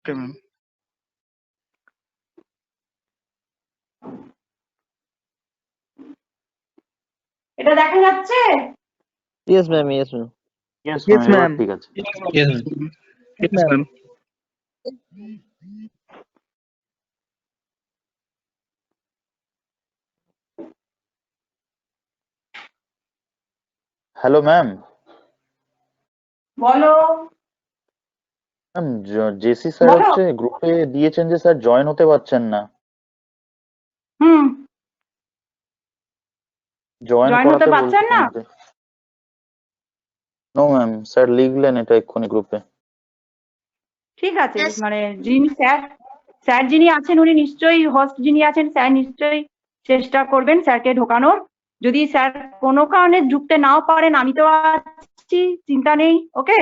Okay, ma'am. এটা দেখা যাচ্ছে? Yes, ma'am. Yes, ma'am. Yes, Yes, ma'am. এবার ma'am. ঠিক আছে। Yes, ma'am. Yes, ma'am. Hello ma'am. বলো। ম্যাম জেসি স্যার বলো। হচ্ছে গ্রুপে দিয়েছেন যে স্যার জয়েন হতে পারছেন না। হুম, জয়েন জয়েন হতে করাতে পারছেন বলছেন না? আমাকে। নো ম্যাম, স্যার লিখলেন এটা এক্ষুনি গ্রুপে। ঠিক আছে, মানে যিনি স্যার যিনি আছেন উনি নিশ্চয়ই, হোস্ট যিনি আছেন স্যার নিশ্চয়ই চেষ্টা করবেন স্যারকে ঢোকানোর। যদি স্যার কোনো কারণে ঢুকতে নাও পারেন, আমি তো আছি, চিন্তা নেই। ওকে?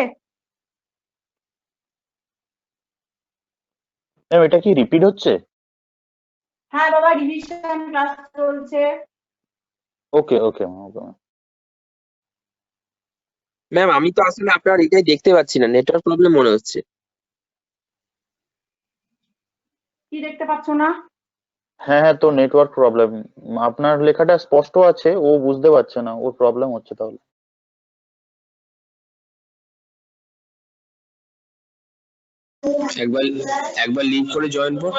ম্যাম এটা কি রিপিট হচ্ছে? হ্যাঁ বাবা, রিভিশন ক্লাস চলছে। Okay okay ma'am, okay ma'am. Ma'am আমি তো আসলে আপনার এটাই দেখতে পাচ্ছি না, নেটওয়ার্ক প্রবলেম মনে হচ্ছে। কি দেখতে পাচ্ছ না? হ্যাঁ হ্যাঁ, তো নেটওয়ার্ক প্রবলেম। আপনার লেখাটা স্পষ্ট আছে, ও বুঝতে পারছে না, ওর প্রবলেম হচ্ছে তাহলে। একবার একবার লিঙ্ক করে জয়েন কর।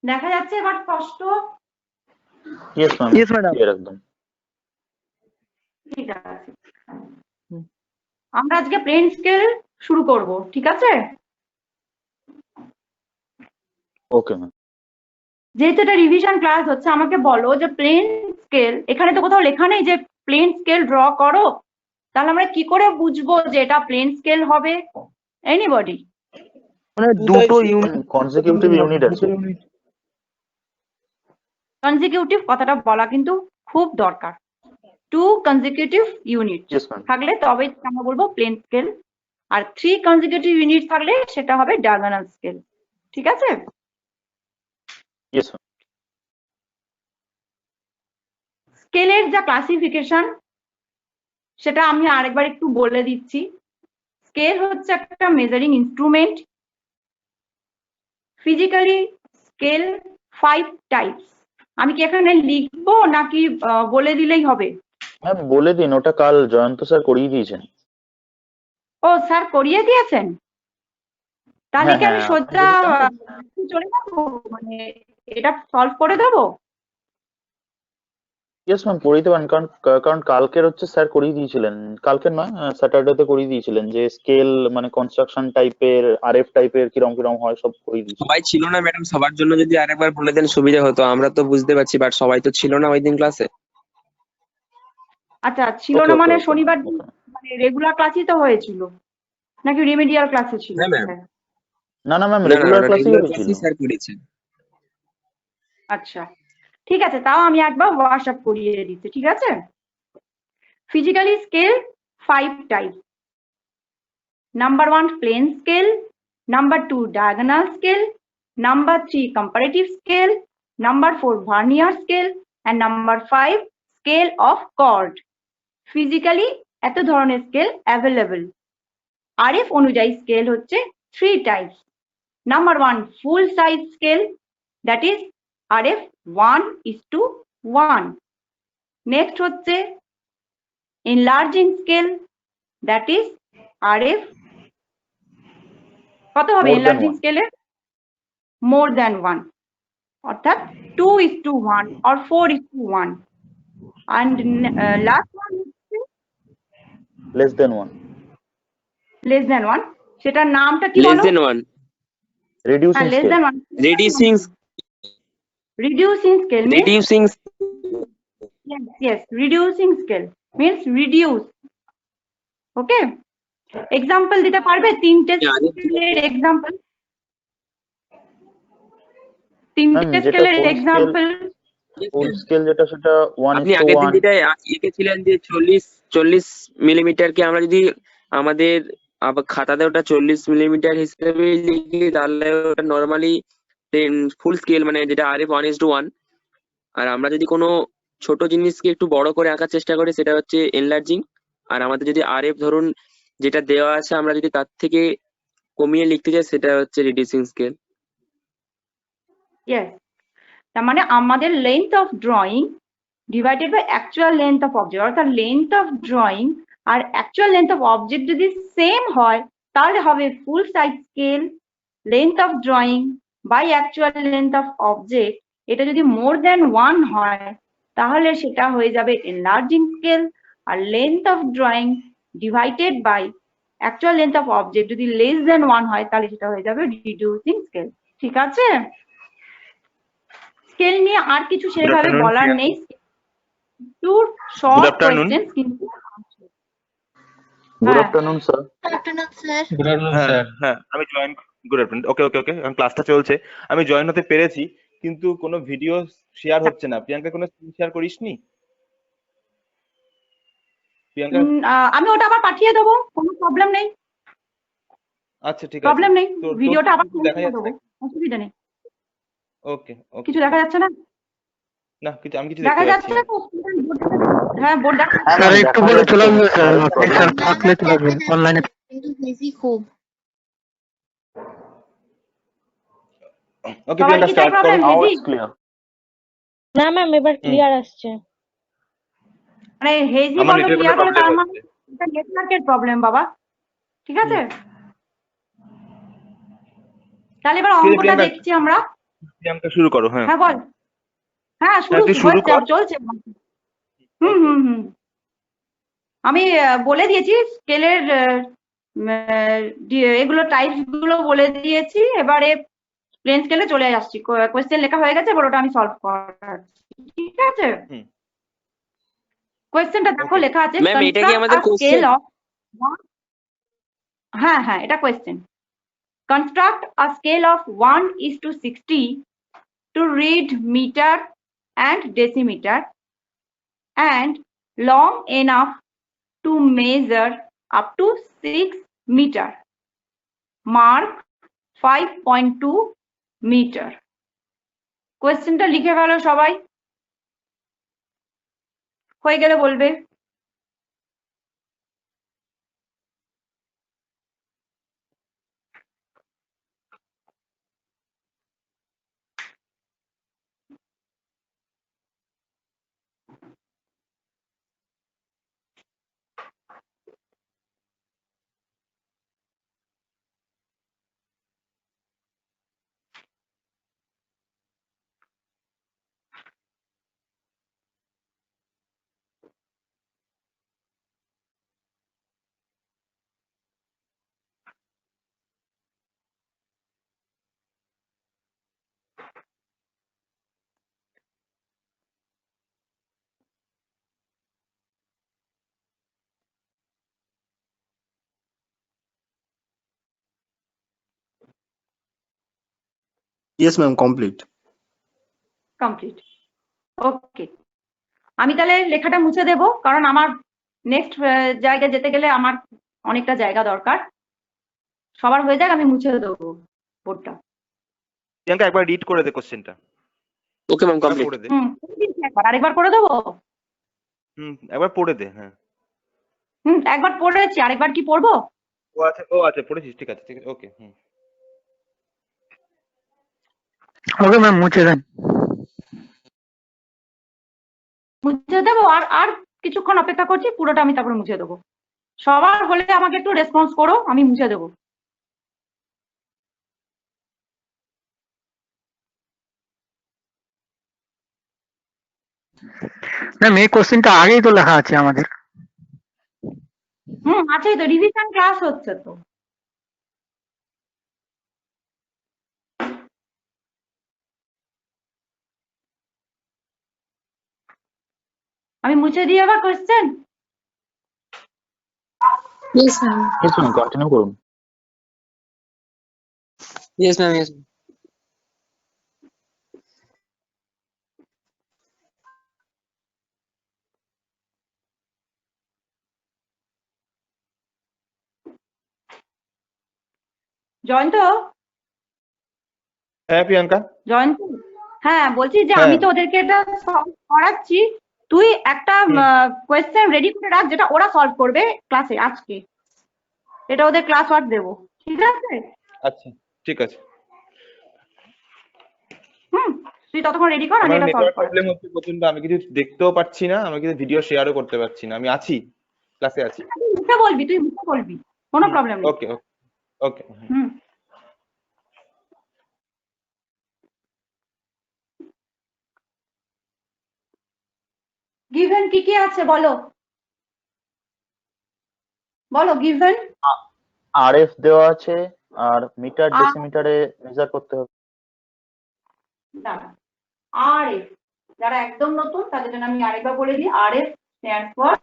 দেখা যাচ্ছে এবার স্পষ্ট? Yes ma'am, Yes, madam. Clear একদম। ঠিক আছে, আমরা আজকে প্লেন স্কেল শুরু করব, ঠিক আছে? Okay ma'am. যেহেতু এটা রিভিশন ক্লাস হচ্ছে, আমাকে বলো যে প্লেন স্কেল, এখানে তো কোথাও লেখা নেই যে প্লেন স্কেল ড্র করো, তাহলে আমরা কি করে বুঝবো যে এটা প্লেন স্কেল হবে? এনিবডি? মানে দুটো ইউনিট কনসিকিউটিভ ইউনিট আছে। কনজিকিউটিভ কথাটা বলা কিন্তু খুব দরকার। 2 কনজিকিউটিভ ইউনিট ইয়েস ম্যাম। থাকলে তবে আমরা বলবো প্লেন স্কেল, আর 3 কনজিকিউটিভ ইউনিট থাকলে সেটা হবে ডায়াগোনাল স্কেল, ঠিক আছে? Yes ma'am. স্কেলের যা ক্লাসিফিকেশন সেটা আমি আরেকবার একটু বলে দিচ্ছি। স্কেল হচ্ছে একটা measuring instrument. Physically scale 5 types. আমি কি এখানে লিখবো নাকি বলে দিলেই হবে? ম্যাম বলে দিন, ওটা কাল জয়ন্ত স্যার করিয়ে দিয়েছেন। ও স্যার করিয়ে দিয়েছেন? তাহলে হ্যাঁ কি আমি হ্যাঁ, সোজা আপনি চলে যাবো, মানে এটা সলভ করে দেবো? ইয়েস ম্যাম করিয়ে দেবেন, কারণ কারণ কালকের হচ্ছে স্যার করিয়ে দিয়েছিলেন, কালকের নয় স্যাটারডেতে করিয়ে দিয়েছিলেন যে স্কেল মানে কনস্ট্রাকশন টাইপের, আরএফ টাইপের কিরম কিরম হয় সব করিয়ে দিয়েছিলেন। সবাই ছিল না ম্যাডাম, সবার জন্য যদি আরেকবার বলে দেন সুবিধা হতো। আমরা তো বুঝতে পারছি, বাট সবাই তো ছিল না ওই দিন ক্লাসে। আচ্ছা, ছিল ওকে না ওকে মানে ওকে শনিবার ওকে। মানে রেগুলার ক্লাসই তো হয়েছিল নাকি রিমেডিয়াল ক্লাসে ছিল? হ্যাঁ ম্যাম। না না ম্যাম, না না রেগুলার না, ক্লাসই রেগুলার হয়েছিল। ক্লাসই স্যার করেছেন। আচ্ছা ঠিক আছে, তাও আমি একবার হোয়াটসঅ্যাপ করিয়ে দিচ্ছি, ঠিক আছে? Physically scale 5 type. Number 1 plain scale, number 2 diagonal scale, number 3 comparative scale, number 4 vernier scale, and number 5 scale of chord. Physically এত ধরনের স্কেল অ্যাভেলেবল। আরএফ অনুযায়ী স্কেল হচ্ছে 3 types. Number 1 full size scale, that is RF 1:1। Next হচ্ছে enlarging scale, that is RF কত হবে More than enlarging one. scale এ? more than 1, অর্থাৎ 2:1 or 4:1। and last one হচ্ছে Less than one. less than 1, সেটার নামটা কি less বলো? দেন one, Reducing হ্যাঁ less scale. than 1 রেডিউসিং Reducing scale means reducing yes, reducing scale means reduce. Okay. Example দিতে পারবে তিনটে স্কেলের এক্সাম্পল? তিনটে যেটা স্কেলের full এক্সাম্পল? ফুল স্কেল যেটা সেটা আপনি আগের দিন 1:1। যেটা এঁকেছিলেন যে 40 মিলিমিটারকে আমরা যদি আমাদের আবার খাতাতে ওটা 40 মিলিমিটার হিসেবে লিখি তাহলে ওটা নর্মালি ফুল স্কেল মানে যেটা RF 1:1। আর আমরা যদি কোনো ছোট জিনিসকে একটু বড় করে আঁকার চেষ্টা করি সেটা হচ্ছে এনলার্জিং। আর আমাদের যদি RF ধরুন যেটা দেওয়া আছে আমরা যদি তার থেকে কমিয়ে লিখতে চাই সেটা হচ্ছে রিডিউসিং স্কেল। Yes. তার মানে আমাদের length of drawing divided by actual length of object, অর্থাৎ লেন্থ অফ ড্রয়িং আর অ্যাকচুয়াল লেন্থ অফ অবজেক্ট যদি সেম হয় তাহলে হবে full size scale. Length of drawing by actual length of object এটা যদি মোর দ্যান 1 হয় তাহলে সেটা হয়ে যাবে এনলার্জিং স্কেল। আর length of drawing divided by actual length of object যদি লেস দ্যান 1 হয় তাহলে সেটা হয়ে যাবে রিডিউসিং স্কেল। ঠিক আছে? স্কেল নিয়ে আর কিছু সেভাবে afternoon, বলার Priya. নেই। Too short afternoon. কোয়েশ্চেন কিন্তু গুড হ্যাঁ। Afternoon sir. Good afternoon, হ্যাঁ sir. হ্যাঁ আমি join good afternoon okay okay okay ক্লাসটা চলছে আমি জয়েন হতে পেরেছি কিন্তু কোনো ভিডিও শেয়ার হচ্ছে না প্রিয়াঙ্কা কোনো স্ক্রিন শেয়ার করিসনি প্রিয়াঙ্কা আমি ওটা আবার পাঠিয়ে দেবো, কোনো প্রবলেম নেই। আচ্ছা ঠিক আছে প্রবলেম নেই, তোর ভিডিওটা আবার দেখা পাঠিয়ে যাচ্ছে দেবো, অসুবিধা নেই। ওকে ওকে কিছু দেখা যাচ্ছে না? না কিছু আমি কিছু দেখা দেখতে যাচ্ছে পাচ্ছি না তো? হ্যাঁ, বোর্ড দেখা যাচ্ছে। স্যার একটু বলে চলে আসবে স্যার, আপনি স্যার থাকলে চলে আসবেন অনলাইনে। কিন্তু বিজি খুব। ওকে সবার প্রিয়াঙ্কা কি স্টার্ট করো problem now hazy? It's clear. না ম্যাম এবার ক্লিয়ার আসছে। মানে হেজি আমার বলো নেটওয়ার্কের ক্লিয়ার বলো, প্রবলেম তার মানে হচ্ছে এটা নেটওয়ার্কের প্রবলেম বাবা। ঠিক আছে, তাহলে এবার ঠিক আছে, অঙ্কটা প্রিয়াঙ্কা। দেখছি আমরা। প্রিয়াঙ্কা শুরু করো হ্যাঁ হ্যাঁ বল। হ্যাঁ তুই শুরু হচ্ছে, কর। চলছে। হুম। আমি বলে দিয়েছি স্কেলের এগুলো টাইপস গুলো বলে দিয়েছি। এবারে প্লেন স্কেলে চলে আসছি। কোয়েশ্চেন লেখা হয়ে গেছে, এবার ওটা আমি সলভ করাচ্ছি। ঠিক আছে, হুম। কোয়েশ্চেনটা দেখো Okay. লেখা আছে Ma'am, এটা কি আমাদের স্কেল question? অফ। হ্যাঁ এটা question. Construct a scale of 1:60 to read meter and decimeter and long enough to measure up to 6 meter. Mark 5.2 meter. কোয়েশ্চেনটা লিখে ফেলো সবাই, হয়ে গেলে বলবে। Yes, ma'am, complete. কমপ্লিট। ওকে, আমি তাহলে লেখাটা মুছে দেব, কারণ আমার নেক্সট জায়গায় যেতে গেলে আমার অনেকটা জায়গা দরকার। সবার হয়ে যাক, আমি মুছে দেবো বোর্ডটা। প্রিয়াঙ্কা একবার রিড করে দে কোশ্চেনটা ওকে ম্যাম কমপ্লিট। পড়ে দে আরেকবার করে দেবো। একবার পড়ে দে হ্যাঁ একবার পড়েছি, আরেকবার কি পড়বো? ও আচ্ছা পড়েছিস ঠিক আছে ওকে ওকে ম্যাম মুছে দেন। মুছে দেবো, আর কিছুক্ষণ অপেক্ষা করছি, পুরোটা আমি তারপরে মুছে দেবো। সবার হলে আমাকে একটু রেসপন্স করো, আমি মুছে দেবো। ম্যাম এই কোশ্চেনটা আগেই তো লেখা আছে আমাদের। আছেই তো, রিভিশন ক্লাস হচ্ছে তো। আমি মুছে দিই আবার question. Yes, ma'am. Yes ma'am, continue করুন। Yes, ma'am. Yes. জয়ন্ত, হ্যাঁ প্রিয়াঙ্কা। জয়ন্ত, হ্যাঁ বলছি যে হ্যাঁ। আমি তো ওদেরকে এটা সলভ করাচ্ছি, তুই একটা কোয়েশ্চেন রেডি করে রাখ যেটা ওরা সলভ করবে ক্লাসে আজকে, এটা ওদের ক্লাস ওয়ার্ক দেবো, ঠিক আছে? আচ্ছা ঠিক আছে। তুই ততক্ষণ রেডি কর, আমি আমার এটা সলভ নেটওয়ার্ক করাচ্ছি। প্রবলেম হচ্ছে প্রচন্ড, আমি কিছু দেখতেও পাচ্ছি না, আমি কিছু ভিডিও শেয়ারও করতে পারছি না। আমি আছি, ক্লাসে আছি। তুই মুখে বলবি, তুই মুখে বলবি, কোনো প্রবলেম নেই। ওকে ওকে ওকে। হুম। গিভেন কি কি আছে বলো, বলো গিভেন। আরএফ দেওয়া আছে, আর মিটার ডেসিমিটারে মেজার করতে হবে। দাঁড়া, আরএফ, যারা একদম নতুন তাদের জন্য আমি আরেকবার বলে দিই, RF stand for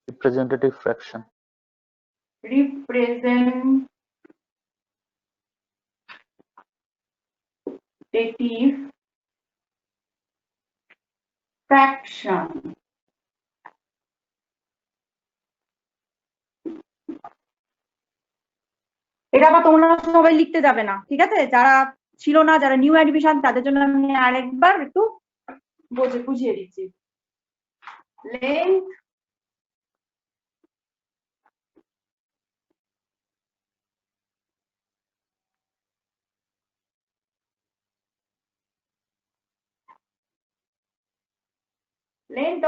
representative fraction. representative fraction. এটা আবার তোমরা সবাই লিখতে যাবে না, ঠিক আছে? যারা ছিল না, যারা নিউ অ্যাডমিশন, তাদের জন্য আমি আরেকবার একটু বুঝিয়ে দিচ্ছি। Length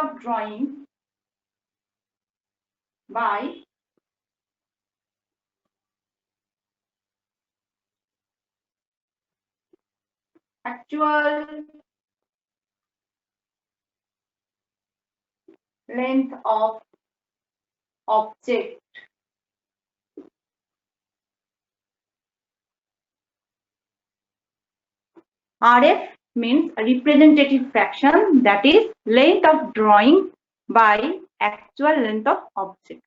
of drawing by actual length of object. RF means representative fraction, that is length of drawing by actual length of object.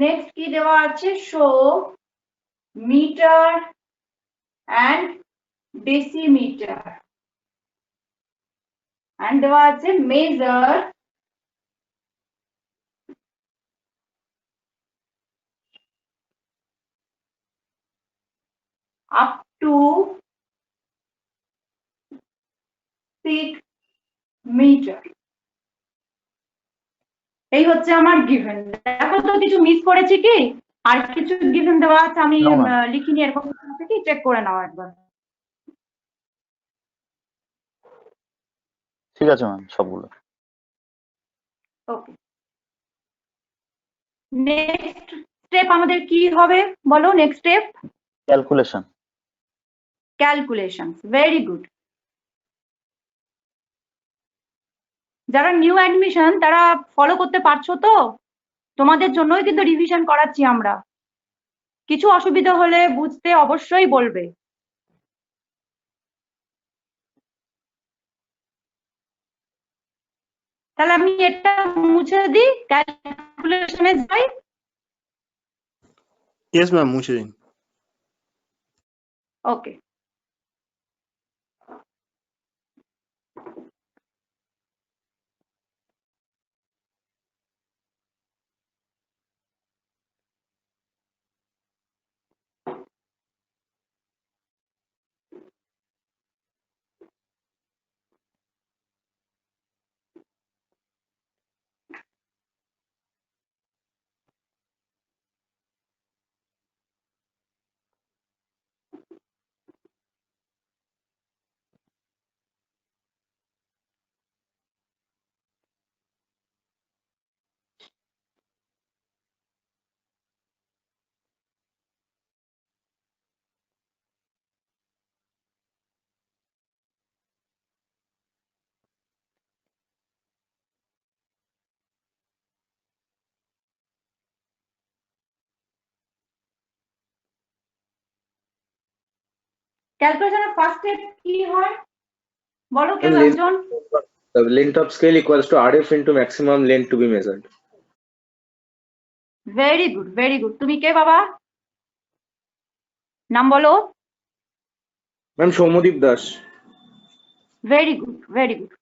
Next কি দেওয়া আছে, show meter and decimeter, and দেওয়া আছে measure up to 6 meter. এই হচ্ছে আমার given. দেখো তো কিছু মিস করেছি কি, আর কিছু গিভেন দেওয়া আছে আমি No, ma'am. লিখিনি, এরকম আছে কি চেক করে নাও একবার। ঠিক আছে ম্যাম, সবগুলো। ওকে, নেক্সট স্টেপ আমাদের কি হবে বলো? Next step calculation. Calculation, very good. যারা নিউ অ্যাডমিশন তারা ফলো করতে পারছো তো? তোমাদের জন্যই কিন্তু রিভিশন করাচ্ছি আমরা, কিছু অসুবিধা হলে বুঝতে অবশ্যই বলবে। তাহলে আমি এটা মুছে দিই, ক্যালকুলেশনে যাই। Yes, ma'am. মুছে দিন। ওকে, ক্যালকুলেশনের ফার্স্ট স্টেপ কি হয় বলো কেউ Length- একজন? The length of scale equals to RF into maximum length to be measured. Very good, very good. তুমি কে বাবা? নাম বলো। Ma'am, Shomodip Das. Very good, very good.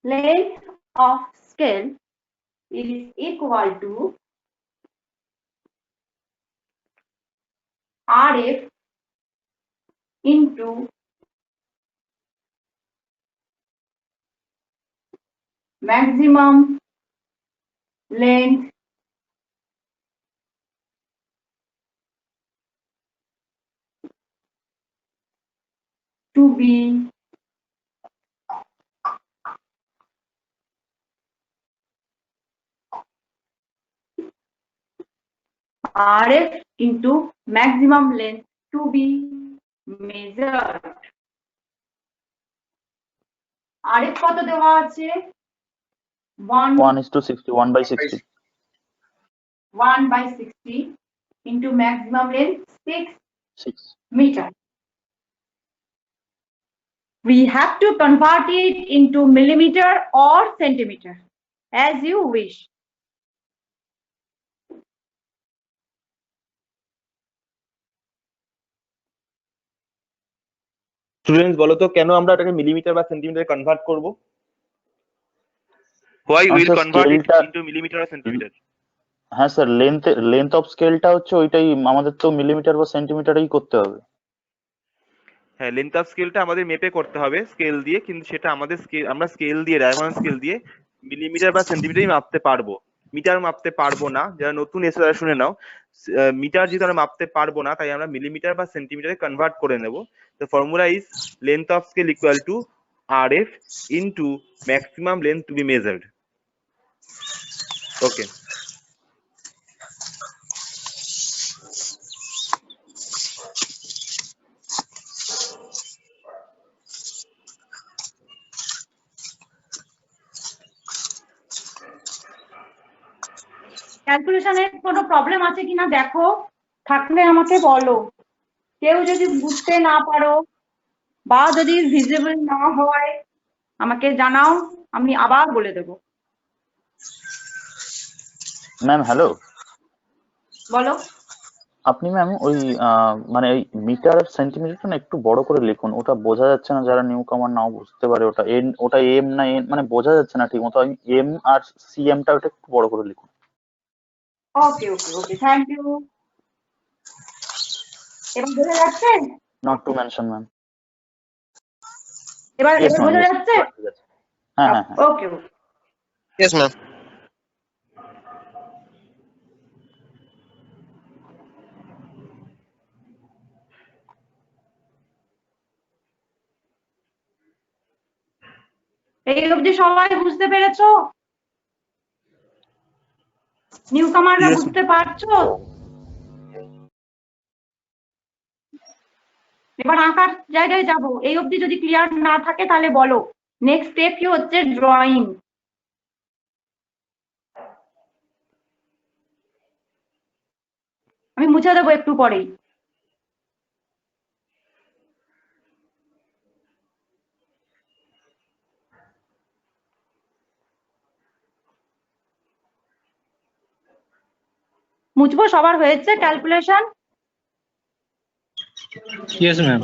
Length of scale is equal to RF into maximum length to be RF into maximum length to be measured. RF কত দেওয়া আছে? 1:60, 1/60. 1/60 into maximum length 6 meter. We have to convert it into millimeter or centimeter as you wish. Students বলো তো কেন আমরা এটাকে millimeter বা সেন্টিমিটারে কনভার্ট করব? Why will Answer, convert it scale-টা- ইনটু মিলিমিটার আর সেন্টিমিটার? হ্যাঁ স্যার, লেন্থ অফ স্কেলটা হচ্ছে ওইটাই, আমাদের তো মিলিমিটার বা সেন্টিমিটারেই করতে হবে। হ্যাঁ, লেন্থ অফ স্কেলটা আমাদের মেপে করতে হবে স্কেল দিয়ে, কিন্তু সেটা আমাদের স্কেল, আমরা স্কেল দিয়ে ডায়গোনাল স্কেল দিয়ে মিলিমিটার বা সেন্টিমিটারই মাপতে পারবো, মিটার মাপতে পারবো না। যারা নতুন এসে তারা শুনে নাও, মিটার যেহেতু আমরা মাপতে পারবো না, তাই আমরা মিলিমিটার বা সেন্টিমিটারে কনভার্ট করে নেব। The formula is length of scale equal to RF into maximum length to be measured. Okay, ক্যালকুলেশনের কোনো প্রবলেম আছে কিনা দেখো, থাকলে আমাকে বলো। কেউ যদি বুঝতে না পারো বা যদি ভিজিবল না হয় আমাকে জানাও, আমি আবার বলে দেবো। ম্যাম হ্যালো, বলো। আপনি ম্যাম ওই মানে ওই মিটার আর সেন্টিমিটারটা না একটু বড় করে লিখুন, ওটা বোঝা যাচ্ছে না, যারা নিউ কামার নাও বুঝতে পারে ওটা ওটা এম না এন, মানে বোঝা যাচ্ছে না ঠিক মতো। এম আর সিএমটা ওটা একটু বড় করে লিখুন। ওকে ওকে ওকে, থ্যাংক ইউ। এবার বোঝা যাচ্ছে? Not to mention ma'am. এবার Yes, এবার ma'am, বোঝা yes. যাচ্ছে? হ্যাঁ হ্যাঁ হ্যাঁ। ওকে ওকে। Yes, ma'am. এই অবধি সবাই বুঝতে পেরেছো? নিউ কামাররা Yes, বুঝতে পারছো? এবার আঁকার জায়গায় যাব। এই অবধি যদি ক্লিয়ার না থাকে তাহলে বলো। নেক্সট স্টেপ কি হচ্ছে? ড্রয়িং। আমি মুছে দেবো একটু পরেই। মুছবো? সবার হয়েছে ক্যালকুলেশন? Yes, ma'am.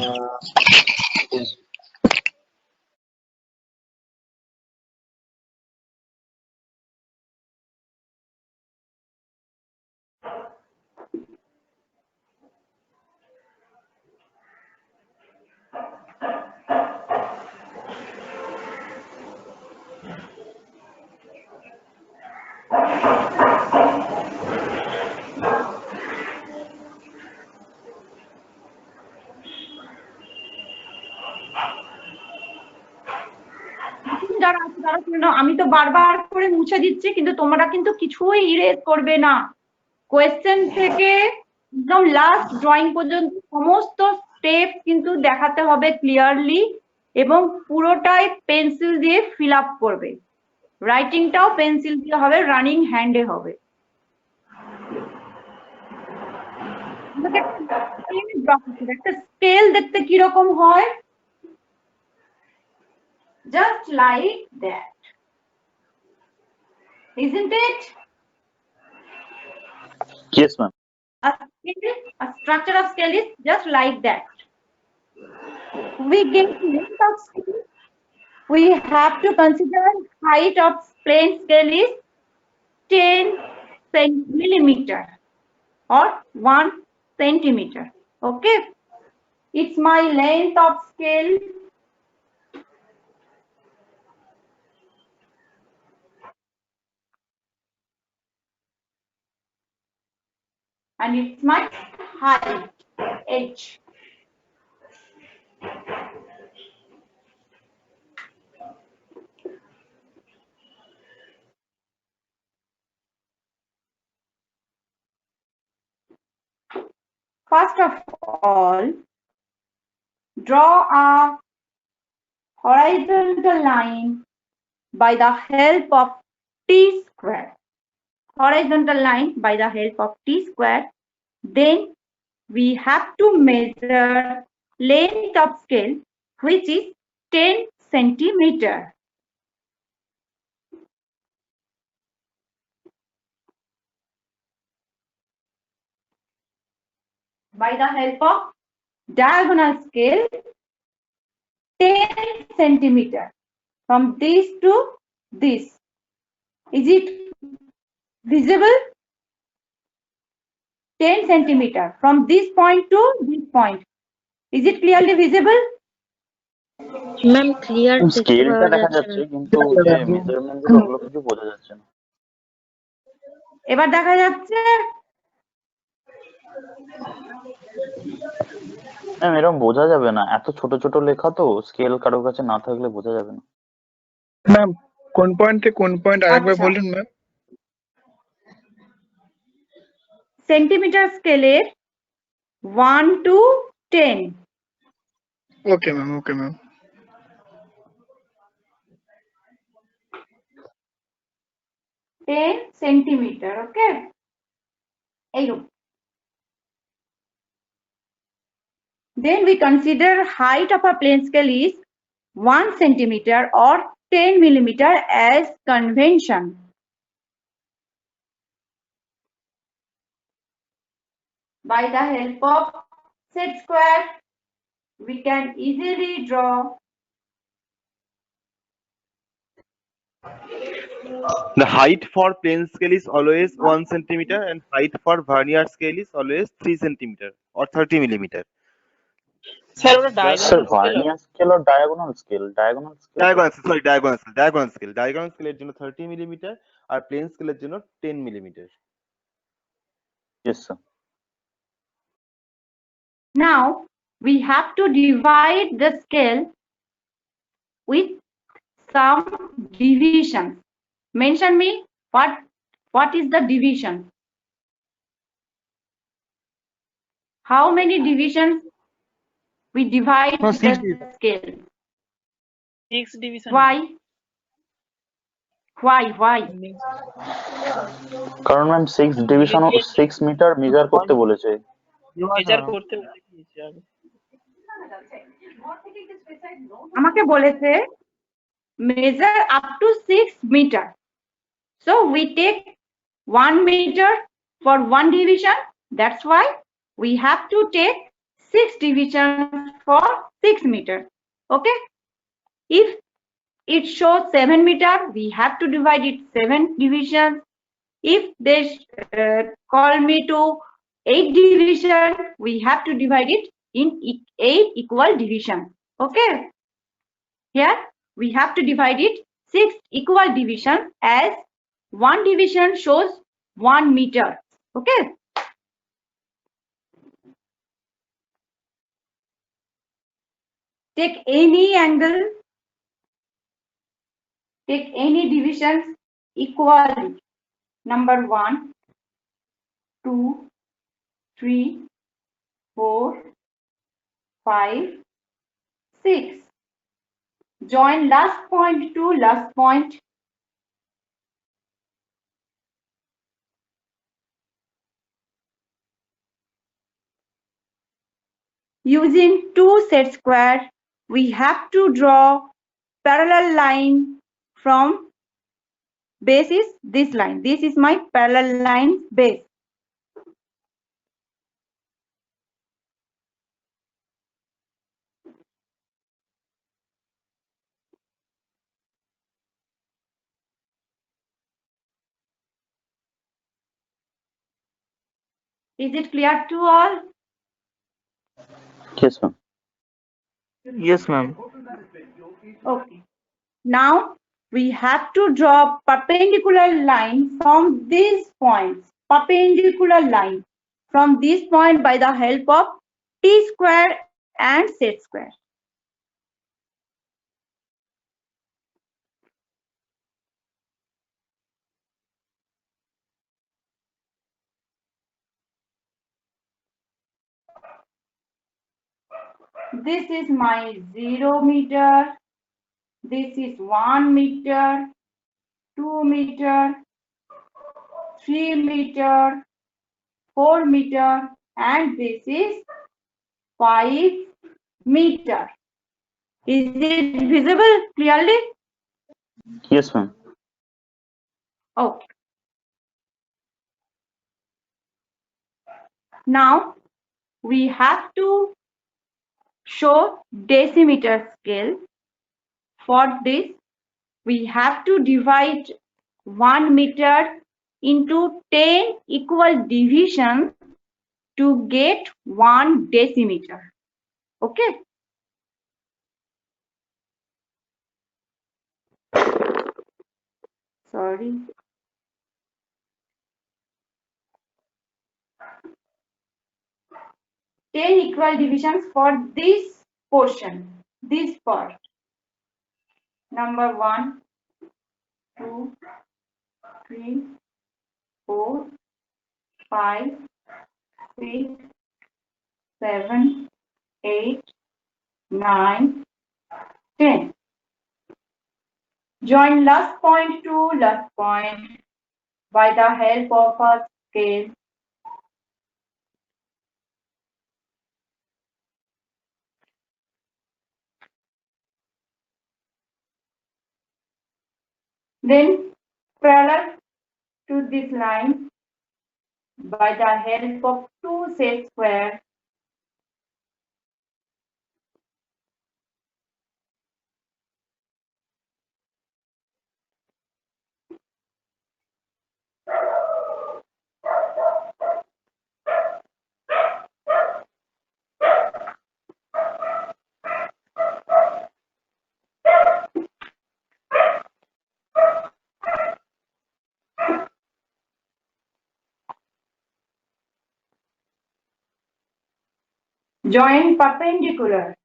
যারা আছে তারা শুনে নাও, আমি তো বারবার করে মুছে দিচ্ছি, কিন্তু তোমরা কিন্তু কিছুই ইরেজ করবে না। কোয়েশ্চেন থেকে একদম লাস্ট ড্রয়িং পর্যন্ত সমস্ত স্টেপ কিন্তু দেখাতে হবে ক্লিয়ারলি, এবং পুরোটাই পেন্সিল দিয়ে ফিল আপ করবে। রাইটিংটাও পেন্সিল দিয়ে হবে, রানিং হ্যান্ডে হবে। একটা স্কেল দেখতে কিরকম হয়, just like that, isn't it? Yes, ma'am. A structure of scale is just like that. We get length of scale. We have to consider height of plain scale is 10 millimeter or 1 centimeter. Okay, it's my length of scale. And it's my height, h. First of all, draw a horizontal line by the help of t-square. Horizontal line by the help of t-square. Then we have to measure length of scale, which is 10 centimeter. By the help of diagonal scale, 10 centimeter from this to this. Is it visible? 10 centimeter from this point to this point. Is it clearly visible? Ma'am clear দেখতে স্কেলটা পাওয়া দেখা যাচ্ছে যাচ্ছে না। কিন্তু যে measurement গুলো ওগুলো কিছু বোঝা যাচ্ছে না। এবার দেখা যাচ্ছে? ম্যাম এরকম বোঝা যাবে না, এত ছোট ছোট লেখা তো, স্কেল কারোর কাছে না থাকলে বোঝা যাবে না। ম্যাম কোন পয়েন্ট থেকে কোন পয়েন্ট আরেকবার আচ্ছা। বলুন ম্যাম। সেন্টিমিটার স্কেলের 1 to 10. Okay ma'am, okay ma'am. 10 centimeter, okay? Then we consider height of a plane scale is 1 centimeter or 10 millimeter as convention. By the help of set square, we can easily draw The height for plane scale is always 1 centimeter and height for vernier scale is always 3 centimeter or 30 millimeter. Sir ওটা sir diagonal scale vernier scale আর diagonal scale, diagonal scale Diagonal scale এর জন্য 30 millimeter আর plane scale এর জন্য 10 millimeter. Yes sir. Now we have to divide the scale with some division. Mention me what is the division? How many divisions we divide the scale? 6 division. Why? কারণ ma'am 6 division 6 metre measure করতে বলেছে। Measure করতে বলেছে আগে। আমাকে বলেছে measure up to 6 meter. So we take 1 meter for one division. That's why we have to take 6 divisions for 6 meter. Okay. If it shows 7 meter, we have to divide it 7 divisions. If they call me to 8 division, we have to divide it in 8 equal divisions. Okay. Here we have to divide it 6 equal division as one division shows 1 meter. Okay. Take any angle, take any divisions equally. Number 1, 2, 3, 4, 5, 6. Join last point to last point. Using two set square, we have to draw parallel line from base is this line. This is my parallel line base. Is it clear to all? Yes, ma'am. Yes, ma'am. Okay. Now we have to draw perpendicular line from these points. Perpendicular line from this point by the help of T square and set square. This is my 0 meter. This is 1 meter, 2 meter, 3 meter, 4 meter, and this is 5 meter. Is it visible clearly? Yes, ma'am. Okay. Now we have to show decimeter scale. For this, we have to divide 1 meter into 10 equal divisions to get 1 decimeter. Okay. Sorry. Ten equal divisions for this portion, this part. Number 1, 2, 3, 4, 5, 6, 7, 8, 9, 10. Join last point to last point by the help of a scale. Then parallel to this line by the help of two set squares. Join perpendicular.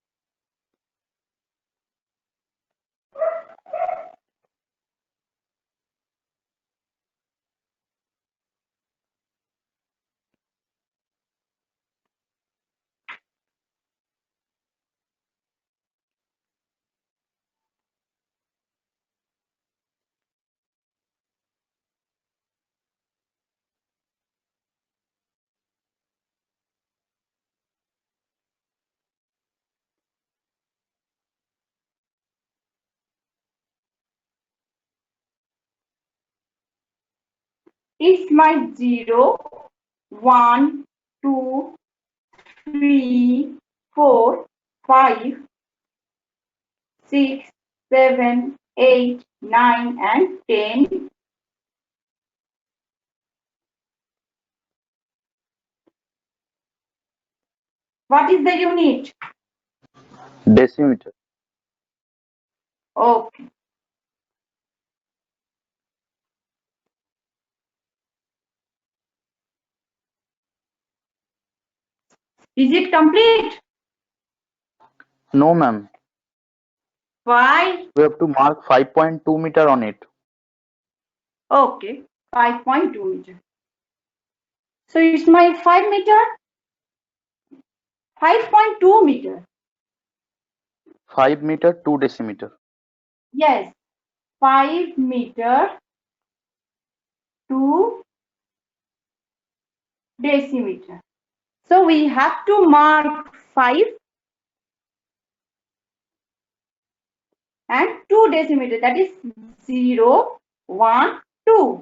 It's my 0, 1, 2, 3, 4, 5, 6, 7, 8, 9, and 10. What is the unit? Decimeter. Okay. Is it complete? No, ma'am. Why? We have to mark 5.2 meter on it. Okay, 5.2 meter. So it's my 5 meter? 5.2 meter. 5 meter, 2 decimeter. Yes, 5 meter to decimeter. So we have to mark 5 and 2 decimeter, that is 0, 1, 2.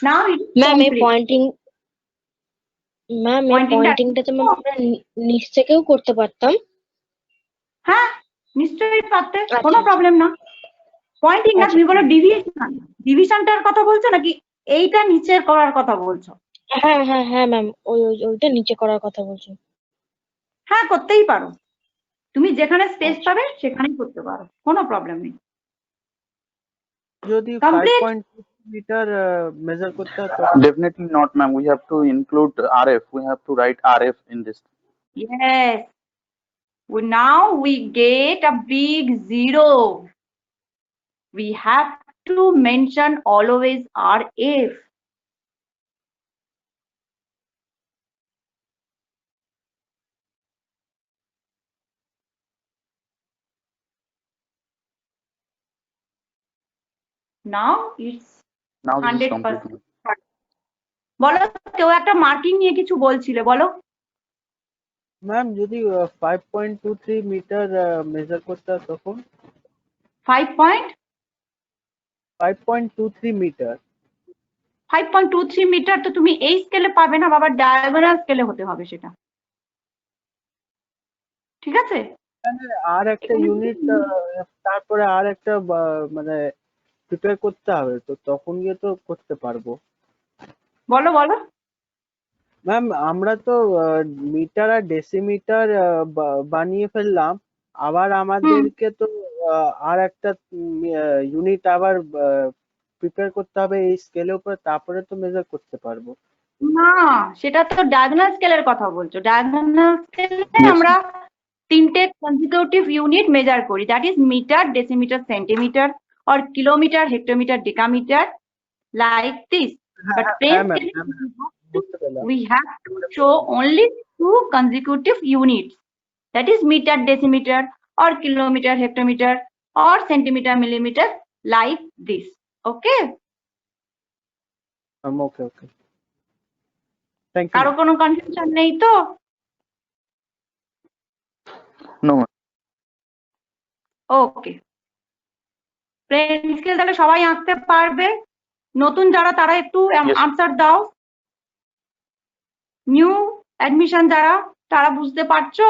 Now it is ma'am এই complete. Poynting ma'am এই Pointing টা পয়েন্টিংটাতে ma'am আমরা নিচ থেকেও করতে পারতাম। হ্যাঁ নিশ্চয়ই পারতে, আচ্ছা কোনো প্রবলেম না। পয়েন্টিং না, আচ্ছা তুমি বলো ডিভিশন, ডিভিশনটার কথা বলছো নাকি এইটা নিচের করার কথা বলছো? হ্যাঁ হ্যাঁ হ্যাঁ ম্যাম ওইটা নিচে করার কথা বলছি। হ্যাঁ করতেই পারো, তুমি যেখানে স্পেস পাবে সেখানেই করতে পারো, কোনো প্রবলেম নেই। যদি কমপ্লিট 5.2 মিটার মেজার করতে হয় Definitely not, ma'am. We have to include RF. We have to write RF in this. Yes. Now we get a big 0. We have to mention always RF. Now it's Now this is 100%. complete. বলো, কেউ একটা marking নিয়ে কিছু বলছিলে, বলো। Ma'am যদি 5.23 metre measure করতে হয় তখন 5.23 মিটার 5.23 মিটার তো তুমি এই স্কেলে পাবে না বাবা, ডায়াগোনাল স্কেলে হতে হবে সেটা, ঠিক আছে? আর একটা ইউনিট তারপরে আর একটা মানে প্রিপেয়ার করতে হবে, তো তখন গিয়ে তো করতে পারবো। বলো বলো। ম্যাম আমরা তো মিটার আর ডেসিমিটার বানিয়ে ফেললাম, আবার আমাদেরকে তো আর একটা ইউনিট আবার প্রিপেয়ার করতে হবে এই স্কেলের উপরে, তারপরে তো মেজার করতে পারবো। না, সেটা তো ডায়াগোনাল স্কেলের কথা বলছো। ডায়াগোনাল স্কেলে আমরা 3টে কনজিকিউটিভ ইউনিট মেজার করি, that is metre, decimetre, centimetre, or kilometer, hectometer, decameter, like this. But হ্যাঁ plain ma'am, scale, we have to show only 2 consecutive units, that is meter, decimeter, or kilometer, hectometer, or centimeter, millimeter, like this. Okay? Okay okay, thank you. কারো কোনো confusion নেই তো? No. ওকে, plane scale তাহলে সবাই আঁকতে পারবে। নতুন যারা তারা একটু আনসার দাও। নিউ অ্যাডমিশন যারা, তারা বুঝতে পারছো?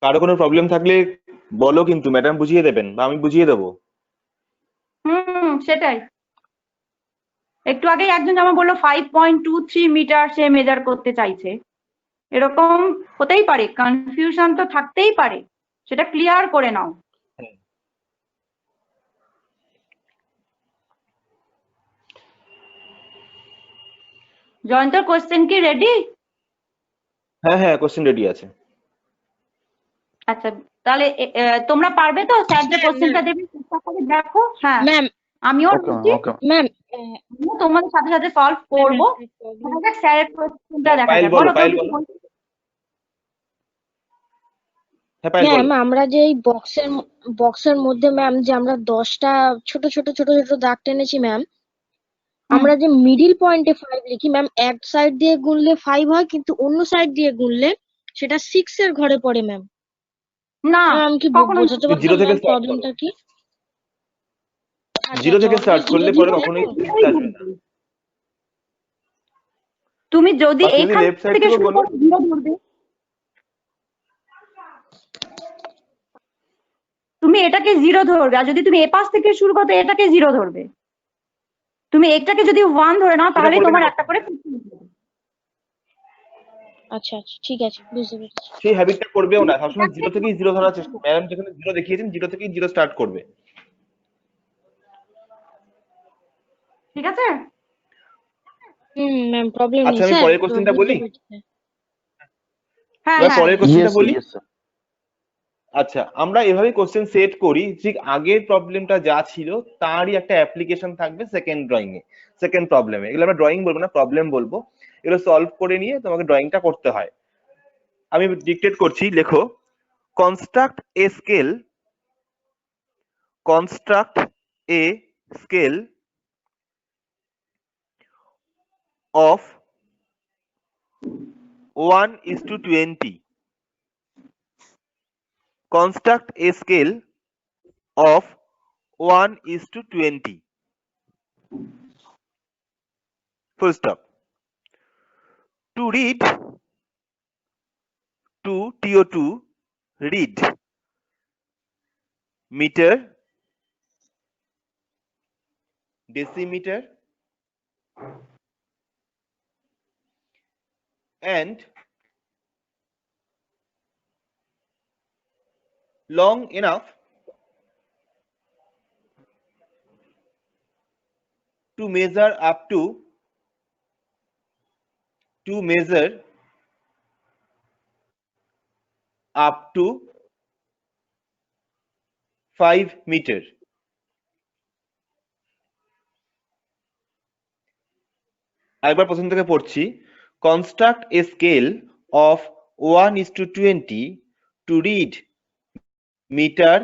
কারো কোনো প্রবলেম থাকলে বলো, কিন্তু ম্যাডাম বুঝিয়ে দেবেন বা আমি বুঝিয়ে দেবো। সেটাই। একটু আগেই একজন যেমন বললো 5.23 মিটার সে মেজার করতে চাইছে, এরকম হতেই পারে, কনফিউশন তো থাকতেই পারে, সেটা ক্লিয়ার করে নাও। জয়ন্তর কোশ্চেন কি রেডি? হ্যাঁ হ্যাঁ, কোশ্চেন রেডি আছে। আচ্ছা তাহলে তোমরা পারবে তো? স্যার যে কোশ্চেনটা দেবে চেষ্টা করে দেখো। হ্যাঁ ম্যাম আমিও বলছি, ম্যাম তোমাদের সাথে সাথে সলভ করবো। স্যারের কোশ্চেনটা দেখা পায়েল যাক। বলো, বলো পায়েল কেউ বলো। কিছু বলছো? হ্যাঁ পায়েল ম্যাম বলো। আমরা যে এই বক্সের মধ্যে ম্যাম যে আমরা 10টা ছোট ছোট ছোট ছোট দাগ টেনেছি ম্যাম, আমরা যে মিডিল পয়েন্টে 5 লিখি ম্যাম, এক সাইড দিয়ে গুনলে 5 হয় কিন্তু অন্য সাইড দিয়ে গুনলে সেটা 6 এর ঘরে পড়ে ম্যাম। না আমি কি কখনো বোঝাতে পারলাম জিরো থেকে ম্যাম স্টার্ট করো, প্রবলেমটা কি? আচ্ছা জিরো আচ্ছা, থেকে স্টার্ট always করলে zero পরে দিয়ে কখনোই দেবো? 6 আসবে না। তুমি যদি বা তুমি এইখান লেফট সাইড থেকে থেকে শুরু বলো। করো, জিরো ধরবে। তুমি এটাকে 0 ধরবে, আর যদি তুমি এ পাশ থেকে শুরু করো এটাকে 0 ধরবে। তুমি একটাকে যদি 1 ধরে নাও তাহলে তোমার একটা করে 15 হবে। আচ্ছা আচ্ছা ঠিক আছে, বুঝতে পেরেছি। সেই হ্যাবিটটা করবেও না, সবসময় 0 থেকেই 0 ধরার চেষ্টা। ম্যাডাম যেখানে 0 দেখিয়েছেন 0 থেকেই 0 স্টার্ট করবে। ঠিক আছে? ম্যাম প্রবলেম নেই আচ্ছা আমি স্যার, পরের কোশ্চেনটা বলি। হ্যাঁ এবার হ্যাঁ পরের কোশ্চেনটা Yes, বলি। yes, sir. আচ্ছা আমরা এভাবে কোশ্চেন সেট করি, ঠিক আগের প্রবলেমটা যা ছিল তারই একটা অ্যাপ্লিকেশন থাকবে সেকেন্ড ড্রয়িং এ, সেকেন্ড প্রবলেমে। এগুলো আমরা ড্রয়িং বলবো না, প্রবলেম বলবো। এগুলো সলভ করে নিয়ে তোমাকে ড্রয়িংটা করতে হয়। আমি ডিকটেট করছি, লেখো construct A scale, construct A scale of 1:20. Construct a scale of 1:20. Full stop. To read, to TO2, read meter, decimeter, and long enough to measure up to 5 meter. একবার প্রথম থেকে পড়ছি। Construct A scale of 1:20 to read meter,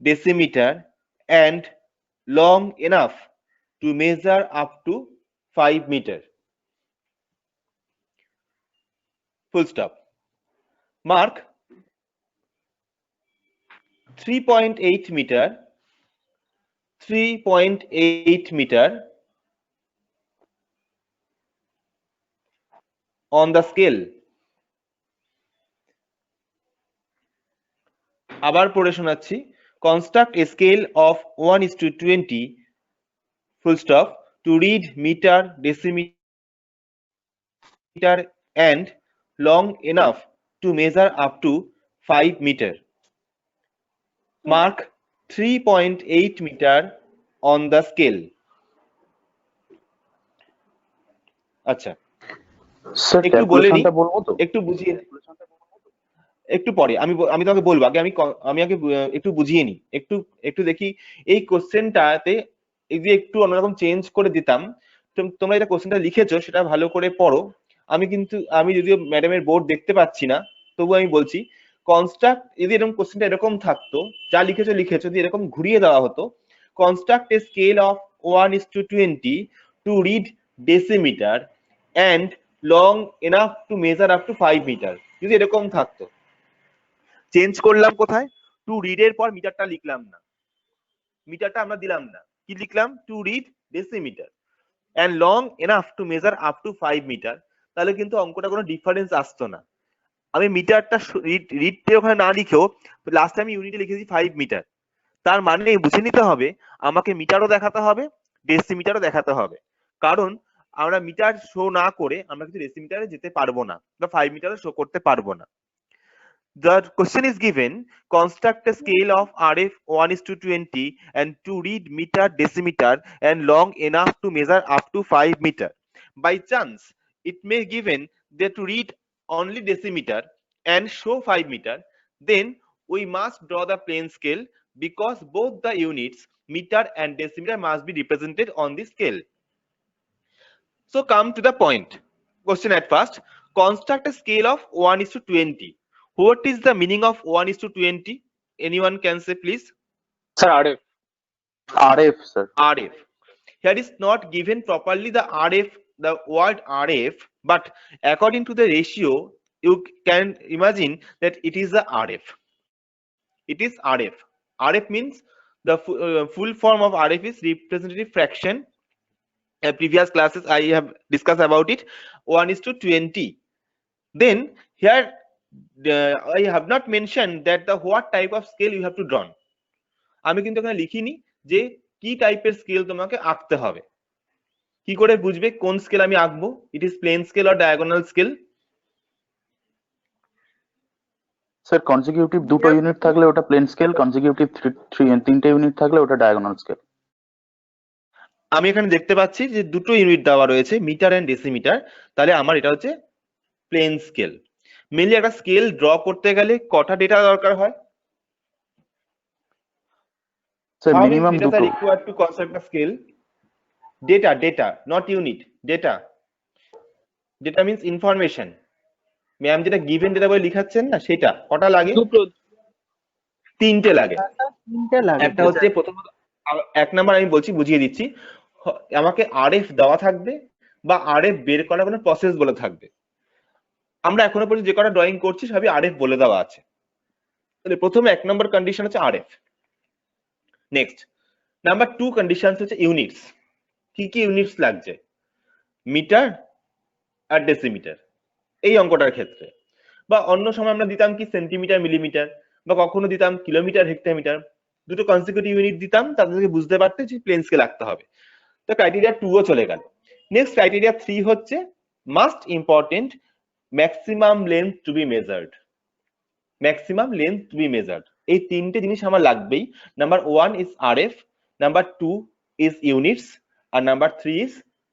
decimeter and long enough to measure up to 5 meter. Full stop. Mark 3.8 meter, 3.8 meter on the scale. আবার পড়ে শোনাচ্ছি। Construct A scale of 1:20 full stop to read meter, decimeter and long enough to measure up to 5 meter. Mark 3.8 meter on the scale. আচ্ছা Sir, একটু বলে নি, calculationটা বলবো তো? একটু বুঝিয়ে একটু পরে আমি তোমাকে বলবো। আগে আমি আগে একটু বুঝিয়ে নি, একটু দেখি এই কোশ্চেনটাতে এই যে একটু অন্যরকম চেঞ্জ করে দিতাম। তোমরা এটা কোশ্চেনটা লিখেছো সেটা ভালো করে পড়ো। আমি যদিও ম্যাডামের বোর্ড দেখতে পাচ্ছি না, তবু আমি বলছি কনস্ট্রাক্ট, যদি এরকম কোশ্চেনটা এরকম থাকতো, যা লিখেছো যদি এরকম ঘুরিয়ে দেওয়া হতো, construct A scale of 1:20 to read decimeter and long enough to measure up to 5 meter, যদি এরকম থাকতো। চেঞ্জ করলাম কোথায়? টু রিড এর পর মিটারটা লিখলাম না, মিটারটা আমরা দিলাম না, কি লিখলাম? To read decimetre and long enough to measure up to 5 metre. তাহলে কিন্তু অঙ্কটা কোনো ডিফারেন্স আসতো না। আমি মিটারটা রিডতে ওখানে না লিখেও লাস্ট টাইম ইউনিটে লিখেছি 5 মিটার। তার মানে বুঝে নিতে হবে আমাকে মিটারও দেখাতে হবে, ডেসিমিটারও দেখাতে হবে। কারণ আমরা মিটার শো না করে আমরা কিন্তু ডেসিমিটারে যেতে পারবো না বা 5 মিটারে শো করতে পারবো না। The question is given, construct a scale of RF 1:20 and to read meter, decimeter and long enough to measure up to 5 meter. By chance, it may given that to read only decimeter and show 5 meter, then we must draw the plane scale because both the units meter and decimeter must be represented on the scale. So come to the point. Question at first, construct a scale of 1:20. What is the meaning of 1:20? Anyone can say please? Sir, RF. RF, sir. RF. Here is not given properly the RF, the word RF, but according to the ratio, you can imagine that it is the RF. It is RF. RF means the full form of RF is representative fraction. Previous classes I have discussed about it. 1:20. Then here I have not mentioned that the what type of scale you have to draw. আমি কিন্তু এখানে লিখিনি যে কি টাইপের scale তোমাকে আঁকতে হবে। কি করে বুঝবে কোন স্কেল আমি আঁকবো? It is plain scale or diagonal scale? Sir consecutive দুটো ইউনিট থাকলে ওটা প্লেন স্কেল, কনজিকিউটিভ তিনটে ইউনিট থাকলে ওটা ডায়াগোনাল স্কেল। আমি এখানে দেখতে পাচ্ছি যে দুটো ইউনিট দেওয়া রয়েছে, মিটার এন্ড ডেসিমিটার, তাহলে আমার এটা হচ্ছে প্লেন স্কেল। মেনলি একটা স্কেল ড্র করতে গেলে কটা ডেটা দরকার হয়? Sir How many minimum data দুটো। are required to construct a scale? Data, not unit. Data means information. Ma'am যেটা গিভেন ডেটা বলে লিখাচ্ছেন না, সেটা কটা লাগে? তিনটে লাগে। একটা হচ্ছে প্রথমত, এক নাম্বার আমি বলছি, বুঝিয়ে দিচ্ছি, আমাকে আরএফ দেওয়া থাকবে বা আরএফ বের করার কোনো প্রসেস বলে থাকবে। আমরা এখনো পর্যন্ত যে কটা ড্রয়িং করছি সবই আরএফ বলে দেওয়া আছে। তাহলে প্রথমে এক নম্বর কন্ডিশন হচ্ছে আরএফ। নেক্সট নাম্বার 2 কন্ডিশন হচ্ছে ইউনিটস। কি কি ইউনিটস লাগছে? মিটার আর ডেসিমিটার এই অঙ্কটার ক্ষেত্রে, বা অন্য সময় আমরা দিতাম কি সেন্টিমিটার মিলিমিটার, বা কখনো দিতাম কিলোমিটার হেক্টোমিটার, দুটো কনসিকিউটিভ ইউনিট দিতাম, তাদেরকে বুঝতে পারতে যে প্লেন স্কেল আঁকতে হবে। তো ক্রাইটেরিয়া 2 ও চলে গেল। নেক্সট ক্রাইটেরিয়া 3 হচ্ছে must important maximum length to be measured. Maximum length to be measured, এই তিনটে জিনিস আমার লাগবেই। Number 1 is RF, number 2 is units, আর number 3 is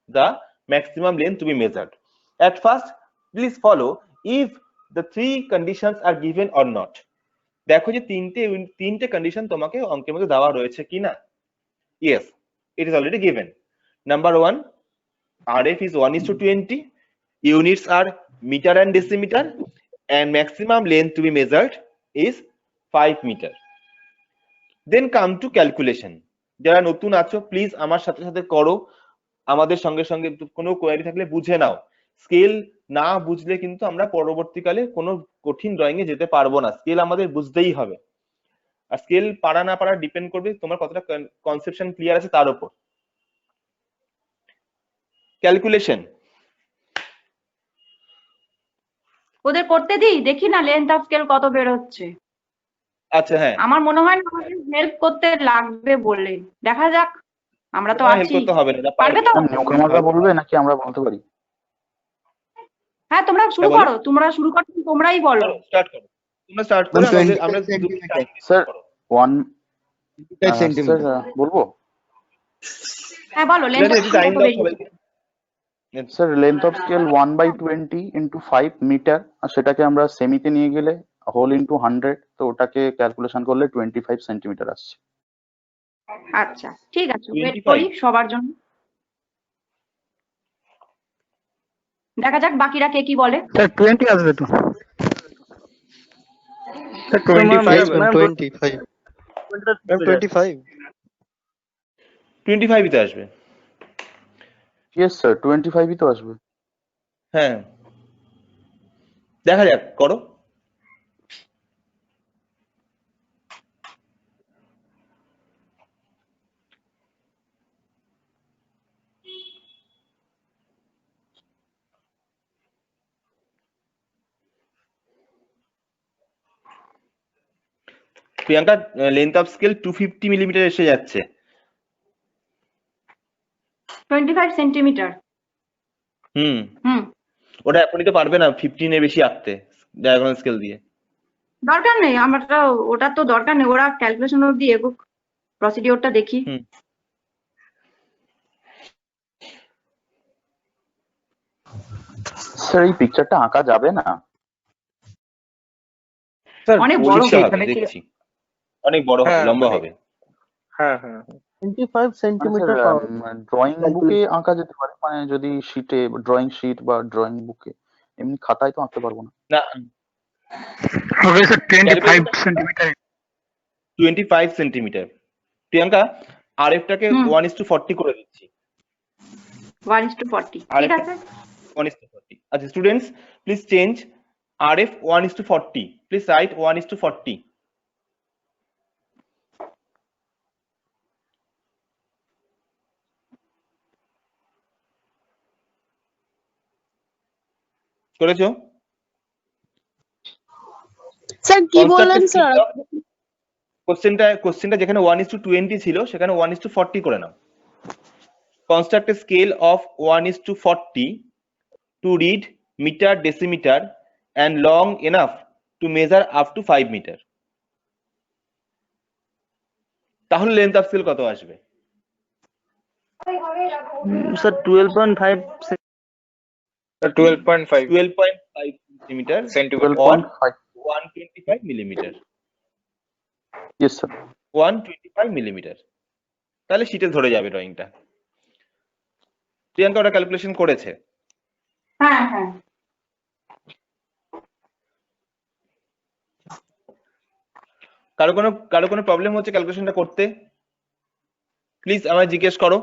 the maximum length to be measured. At first, please follow if the 3 conditions are given or not. দেখো যে তিনটে condition তোমাকে অঙ্কের মধ্যে দেওয়া রয়েছে কিনা। Yes, it is already given. Number 1, RF is 1:20, units are meter and decimeter, and maximum length to be measured is 5 meter. Then come to calculation. যারা নতুন আছো প্লিজ আমার সাথে সাথে করো, আমাদের সঙ্গে সঙ্গে কোনো কোয়ারি থাকলে বুঝে নাও। স্কেল না বুঝলে কিন্তু আমরা পরবর্তীকালে কোনো কঠিন ড্রয়িং এ যেতে পারবো না। স্কেল আমাদের বুঝতেই হবে, আর স্কেল পারা না পারা ডিপেন্ড করবে তোমার কতটা কনসেপশন ক্লিয়ার আছে তার উপর। ক্যালকুলেশন ওদের করতে দিই, দেখি না লেন্থ অফ স্কেল কত বের হচ্ছে। আচ্ছা হ্যাঁ, আমার মনে হয় না আমাদের হেল্প করতে লাগবে বলে, দেখা যাক। আমরা তো হেল্প আছি, করতে হবে না, পারবে তো? নিউকামাররা বলবে নাকি আমরা বলতে পারি? হ্যাঁ তোমরা শুরু করো, তোমরাই বলো। স্টার্ট করো, তোমরা স্টার্ট করো। আমরা স্যার 1 সেন্টিমিটার বলবো? হ্যাঁ বলো, লেন্থ অফ স্কেল কত বের হচ্ছে? Sir length of scale 1/20 into 5 meter, আর সেটাকে আমরা সেমিতে নিয়ে গেলে হোল ইন্টু 100, তো ওটাকে ক্যালকুলেশন করলে 25 সেন্টিমিটার আসছে। আচ্ছা ঠিক আছে, ওয়েট করি সবার জন্য, দেখা যাক বাকিরা কে কি বলে। স্যার 20 আসবে তো? স্যার 25 ম্যাম, 25 তে আসবে। ইয়েস স্যার 25ই তো আসবে। হ্যাঁ দেখা যাক, করো। Priyanka length of scale 250 millimetre এসে যাচ্ছে। 25 সেন্টিমিটার। হুম, ওটা এখনই তো পারবে না 15 এর বেশি আঁকতে ডায়াগোনাল স্কেল দিয়ে। দরকার নেই, আমরা ওটা তো দরকার নেই, ওরা ক্যালকুলেশন অবধি এগুক, প্রসিডিওরটা দেখি। স্যার এই পিকচারটা আঁকা যাবে না? অনেক বড় হবে, দেখছি অনেক বড় হবে, লম্বা হবে। হ্যাঁ 25 সেন্টিমিটার ড্রয়িং বুকে আঁকা যেতে পারে, মানে যদি শিটে, ড্রয়িং শিট বা ড্রয়িং বুকে, এমনি খাতায় তো আঁকতে পারবো না। না হবে স্যার 25 সেন্টিমিটার। 25 সেন্টিমিটার। প্রিয়াঙ্কা আরএফটাকে 1:40 করে দিচ্ছি। 1:40 ঠিক আছে। 1:40। আচ্ছা students please change RF 1:40, please write 1:40। করেছো? স্যার কি বললেন স্যার? কোশ্চেনটা যেখানে 1:20 ছিল সেখানে 1:40 করে নাও। Construct a scale of 1:40 to read meter, decimeter and long enough to measure up to 5 meter. তাহলে লেন্থ অফ স্কেল কত আসবে? Sir 12.5 12.5 centimetre centimeter. or 125 millimeter. Yes sir. 125 millimeter. তাহলে শিটে ধরে যাবে ড্রয়িংটা। প্রিয়াঙ্কা ওটা ক্যালকুলেশন করেছে। হ্যাঁ হ্যাঁ কারো কোনো প্রবলেম হচ্ছে ক্যালকুলেশনটা করতে? প্লিজ আমায় জিজ্ঞেস করো।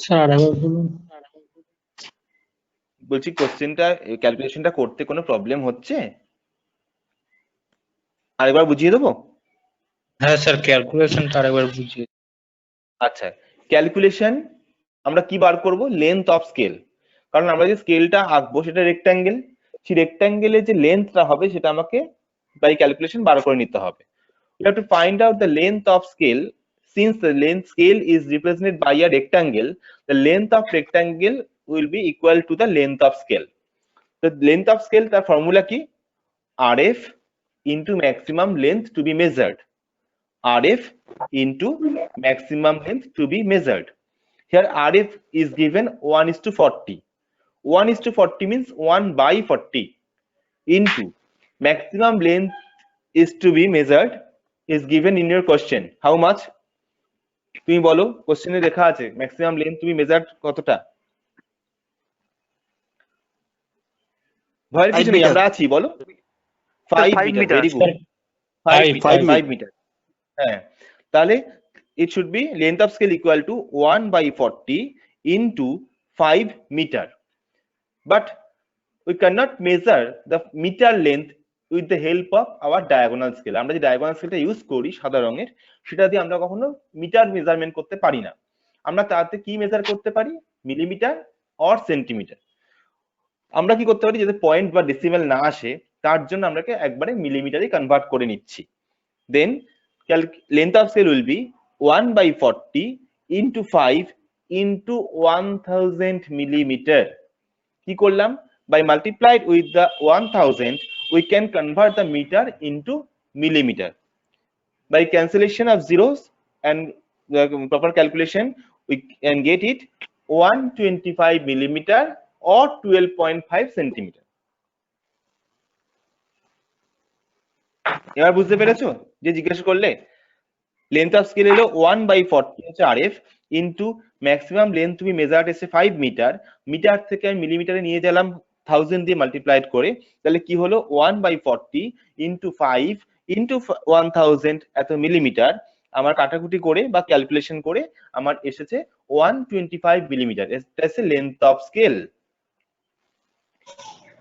স্যার আরেকবার বলুন। বলছি কোশ্চেনটা ক্যালকুলেশনটা করতে কোনো প্রবলেম হচ্ছে? আরেকবার বুঝিয়ে দেবো? হ্যাঁ স্যার, ক্যালকুলেশনটা আরেকবার বুঝিয়ে। আচ্ছা, ক্যালকুলেশন আমরা কি বার করব? Length of scale. কারণ আমরা যে স্কেলটা আঁকবো সেটা রেক্ট্যাঙ্গেল, সেই রেক্ট্যাঙ্গেলের যে লেন্থটা হবে সেটা আমাকে বাই ক্যালকুলেশন বার করে নিতে হবে। We have to find out the length of scale. Since the length scale is represented by a rectangle, the length of rectangle will be equal to the length of scale. The length of scale, the formula কি? RF into maximum length to be measured. RF into maximum length to be measured. Here RF is given 1:40. 1:40 means 1/40 into maximum length is to be measured is given in your question. How much? তুমি বলো, কোশ্চেনে লেখা আছে maximum length to be measured কতটা? ভয়ের কিছু নেই, আমরা আছি, বলো। 5 মিটার। Very good. 5 মিটার। হ্যাঁ, তাহলে it should be length of scale equal to 1/40 into 5 meter. But we cannot measure the meter length with the help of our diagonal scale. আমরা যে diagonal scale টা ইউজ করি সাদা রঙের, সেটা দিয়ে আমরা কখনো মিটার মেজারমেন্ট করতে পারি না। আমরা তাতে কি মেজার করতে পারি? Millimetre or centimetre. আমরা কি করতে পারি, যাতে পয়েন্ট বা ডেসিমেল না আসে তার জন্য আমরাকে একবারে মিলিমিটারে কনভার্ট করে নিচ্ছি। দেন length of scale will be 1/40 into 5 into 1000 millimeter. কি করলাম? By multiplied with the 1000 we can convert the meter into millimeter. By cancellation of zeros and the proper calculation we can get it 125 millimeter or 12.5 centimeter. এবার বুঝতে পেরেছো যে জিজ্ঞাসা করলে? Length of scale এলো 1/40 হচ্ছে RF into maximum length to be measured এসে 5 metre. Metre থেকে আমি মিলিমিটারে নিয়ে গেলাম 1000 দিয়ে মাল্টিপ্লাইড করে, তাহলে কি হলো 1/40 ইন্টু 5 ইন্টু 1000 এত মিলিমিটার। আমার কাটাকুটি করে বা ক্যালকুলেশন করে আমার এসেছে 125 মিলিমিটার। এটা হচ্ছে লেন্থ অফ স্কেল।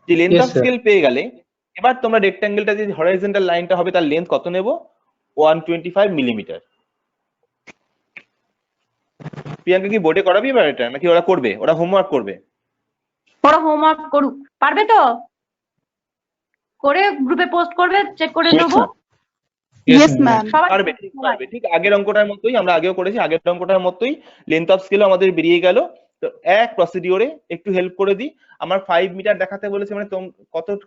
যে লেন্থ অফ স্কেল পেয়ে গেলে, এবার তোমরা রেক্ট্যাঙ্গেলটা যে হরাইজন্টাল লাইনটা হবে তার লেন্থ কত নেব? 125 মিলিমিটার। প্রিয়াঙ্কা কি বোর্ডে করাবি এবার এটা, নাকি ওরা করবে? ওরা হোমওয়ার্ক করবে? ওরা হোমওয়ার্ক করুক। পারবে তো? করে গ্রুপে পোস্ট করবে, চেক করে নেবো। Yes ma'am. পারবে, ঠিক পারবে। ঠিক আগের অঙ্কটার মতোই, আমরা আগেও করেছি, আগের অঙ্কটার মতোই লেন্থ অফ স্কেল আমাদের বেরিয়ে গেল। তো এক প্রসিডিওরে একটু হেল্প করে দিই। আমার 5 মিটার দেখাতে বলেছে, মানে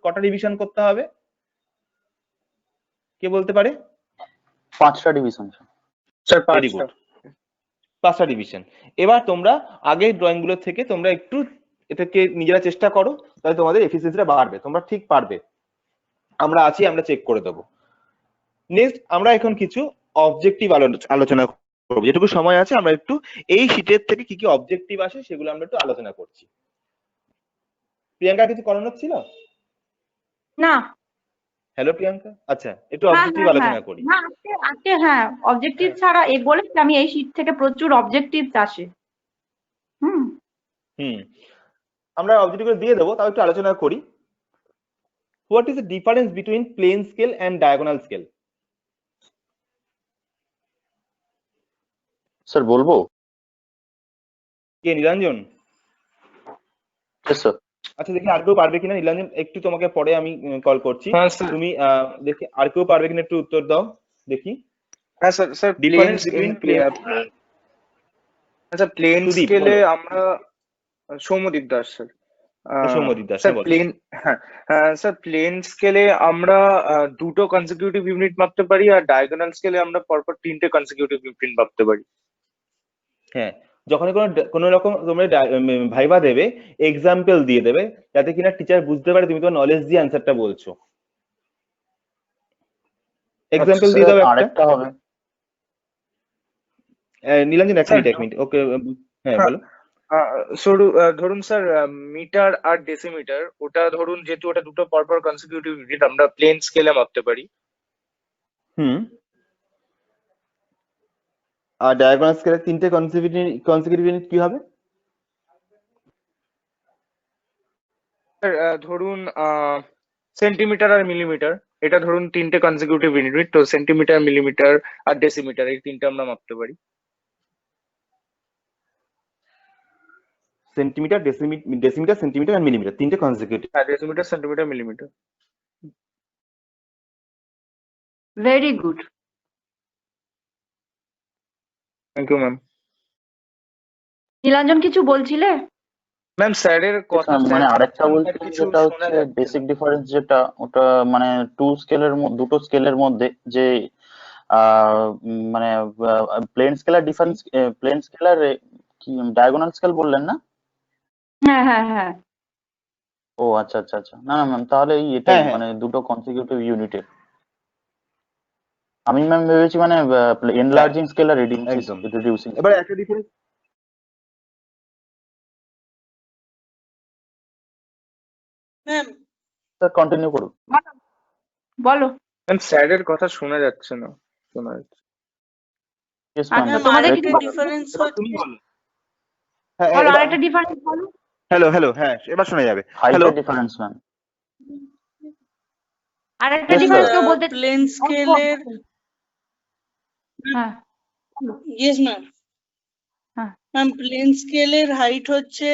কটা রিভিশন করতে হবে কে বলতে পারে? 5টা ডিভিশন। স্যার ভেরি গুড, 5টা ডিভিশন। এবার তোমরা আগের ড্রয়িং গুলো থেকে তোমরা একটু এটাকে নিজেরা চেষ্টা করো, তাহলে তোমাদের এফিসিয়েন্সিটা বাড়বে, তোমরা ঠিক পারবে। আমরা আছি, আমরা চেক করে দেবো। নেক্সট আমরা এখন কিছু অবজেক্টিভ আলোচনা করবো। যেটুকু সময় আছে আমরা একটু এই শীটের থেকে কি কি অবজেক্টিভ আসে সেগুলো আমরা একটু আলোচনা করছি। প্রিয়াঙ্কা কিছু করানোর ছিল? না। হ্যালো প্রিয়াঙ্কা, আচ্ছা একটু অবজেক্টিভ আলোচনা করি। না আজকে হ্যাঁ, অবজেক্টিভ ছাড়া এই বলেছি আমি, এই শীট থেকে প্রচুর অবজেক্টিভস আসে। হুম, আমরা অবজেক্টিভ দিয়ে দেবো, তাও একটু আলোচনা করি। What is the difference between plane scale and diagonal scale? Sir বলবো? কে? নিরঞ্জন? স্যার আচ্ছা দেখি আর কেউ পারবে কিনা নীলাঞ্জন, একটু তোমাকে পরে আমি কল করছি। হ্যাঁ স্যার। তুমি দেখি আর কেউ পারবে কিনা একটু উত্তর দাও দেখি। হ্যাঁ স্যার, স্যার ডিফারেন্স বিটুইন আচ্ছা প্লেন সুদীপ স্কেলে বলো। আমরা সৌম্যদীপ দাস স্যার। সৌম্যদীপ দাস, স্যার হ্যাঁ বলো। প্লেন, হ্যাঁ স্যার প্লেন স্কেলে আমরা দুটো কনসিকিউটিভ ইউনিট মাপতে পারি, আর ডায়াগোনাল স্কেলে আমরা পরপর তিনটে কনসিকিউটিভ ইউনিট মাপতে পারি। হ্যাঁ, যখনই কোনো রকম তোমরা ভাইবা দেবে, এক্সাম্পল দিয়ে দেবে যাতে কিনা টিচার বুঝতে পারে তুমি তোমার নলেজ দিয়ে অ্যান্সারটা বলছো। এক্সাম্পল দিয়ে দাও একটা। আরেকটা হবে নীলাঞ্জন এক স্যার, মিনিট ওকে। হ্যাঁ বলো। ধরুন স্যার মিটার আর ডেসিমিটার, ওটা ধরুন যেহেতু ওটা দুটো পরপর কনসিকিউটিভ ইউনিট, আমরা প্লেন স্কেলে মাপতে পারি। হুম। আর ডায়াগোনাল স্কেলে তিনটে কনসিকিউটিভ ইউনিট কি হবে? স্যার ধরুন সেন্টিমিটার আর মিলিমিটার, এটা ধরুন তিনটে কনসিকিউটিভ ইউনিট, তো সেন্টিমিটার, মিলিমিটার আর ডেসিমিটার এই তিনটে আমরা মাপতে পারি। সেন্টিমিটার, ডেসিমিটার, সেন্টিমিটার আর মিলিমিটার, তিনটে কনসিকিউটিভ। হ্যাঁ, decimetre, centimetre, millimetre. Very good. Thank you ma'am. Nilanjan কিছু বলছিলে? ম্যাম স্যারের কথা, মানে আরেকটা স্যার বলছিলাম কিছু যেটা শোনা হচ্ছে যাচ্ছে বেসিক না। ডিফারেন্স যেটা, ওটা মানে দুটো স্কেলের মধ্যে যে মানে প্লেন স্কেল আর ডিফারেন্স, প্লেন স্কেল আর কি ডায়াগোনাল স্কেল বললেন না? হ্যাঁ হ্যাঁ হ্যাঁ। ও আচ্ছা আচ্ছা আচ্ছা, না না ম্যাম তাহলে এটাই হ্যাঁ, হ্যাঁ। মানে দুটো কনসিকিউটিভ ইউনিটের। আমি ম্যাম ভেবেছি মানে এনলার্জিং স্কেল আর একদম। রিডিউসিং। এবার একটা ডিফারেন্স ম্যাম স্যার কন্টিনিউ করুন। বলো। ম্যাম স্যারের কথা শোনা যাচ্ছে না, শোনা যাচ্ছে। Yes, আচ্ছা ma'am. তোমাদের আরেকটা কিছু ডিফারেন্স তুমি হচ্ছে, বলো। হ্যাঁ বলো আরেকটা ডিফারেন্স বলো। হ্যালো হ্যালো, হ্যাঁ এবার শোনা যাবে। হ্যালো। হাইটের ডিফারেন্স ম্যাম। আরেকটা Yes, ডিফারেন্স sir. কেউ বলতে প্লেন স্কেলের, হ্যাঁ ইয়েস ম্যাম, হ্যাঁ ম্যাম প্লেন স্কেলের হাইট হচ্ছে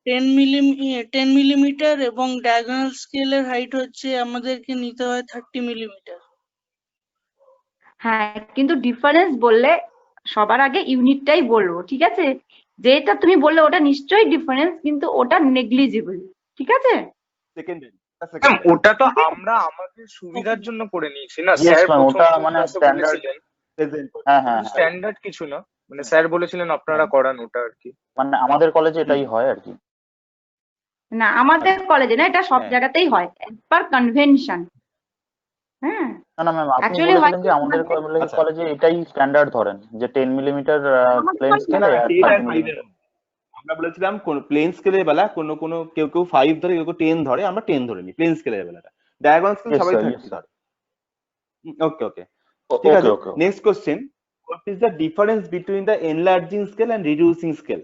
10 মিলিমিটার এবং ডায়াগোনাল স্কেলের হাইট হচ্ছে আমাদেরকে নিতে হয় 30 মিলিমিটার। হ্যাঁ, কিন্তু ডিফারেন্স বললে সবার আগে ইউনিটটাই বলবো, ঠিক আছে? যেটা তুমি বললে ওটা নিশ্চয়ই ডিফারেন্স, কিন্তু ওটা নেগলিজিবল, ঠিক আছে? সেকেন্ডারি। ম্যাম ওটা তো আমরা আমাদের সুবিধার জন্য করে নিয়েছি না, Yes, স্যার ma'am, প্রথম ওটা মানে ক্লাসে standard. বলেছিলেন, হ্যাঁ হ্যাঁ হ্যাঁ। স্ট্যান্ডার্ড কিছু না, মানে স্যার বলেছিলেন আপনারা করান ওটা আর কি। মানে আমাদের কলেজে এটাই হয় আর কি। না, আমাদের কলেজে না, এটা সব হ্যাঁ। জায়গাতেই হয়, পার কনভেনশন। হ্যাঁ, না না ম্যাম, আপনি Actually হয় বলেছিলেন কি যে আমাদের আচ্ছা। কলেজে এটাই স্ট্যান্ডার্ড ধরেন যে 10 মিলিমিটার আমাদের প্লেন college স্কেলে আর 30 মিলিমিটার। আমরা বলেছিলাম কোন প্লেন স্কেলের বেলা কোনো কেউ 5 ধরে, কেউ 10 ধরে, আমরা 10 ধরে নিই প্লেন স্কেলের বেলাটা। ডায়াগোনাল স্কেল Yes, সবাই sir, 30 yes, sir. ধরে। ওকে ওকে, ঠিক আছে। Okay. Next question, what is the difference between the enlarging scale and reducing scale?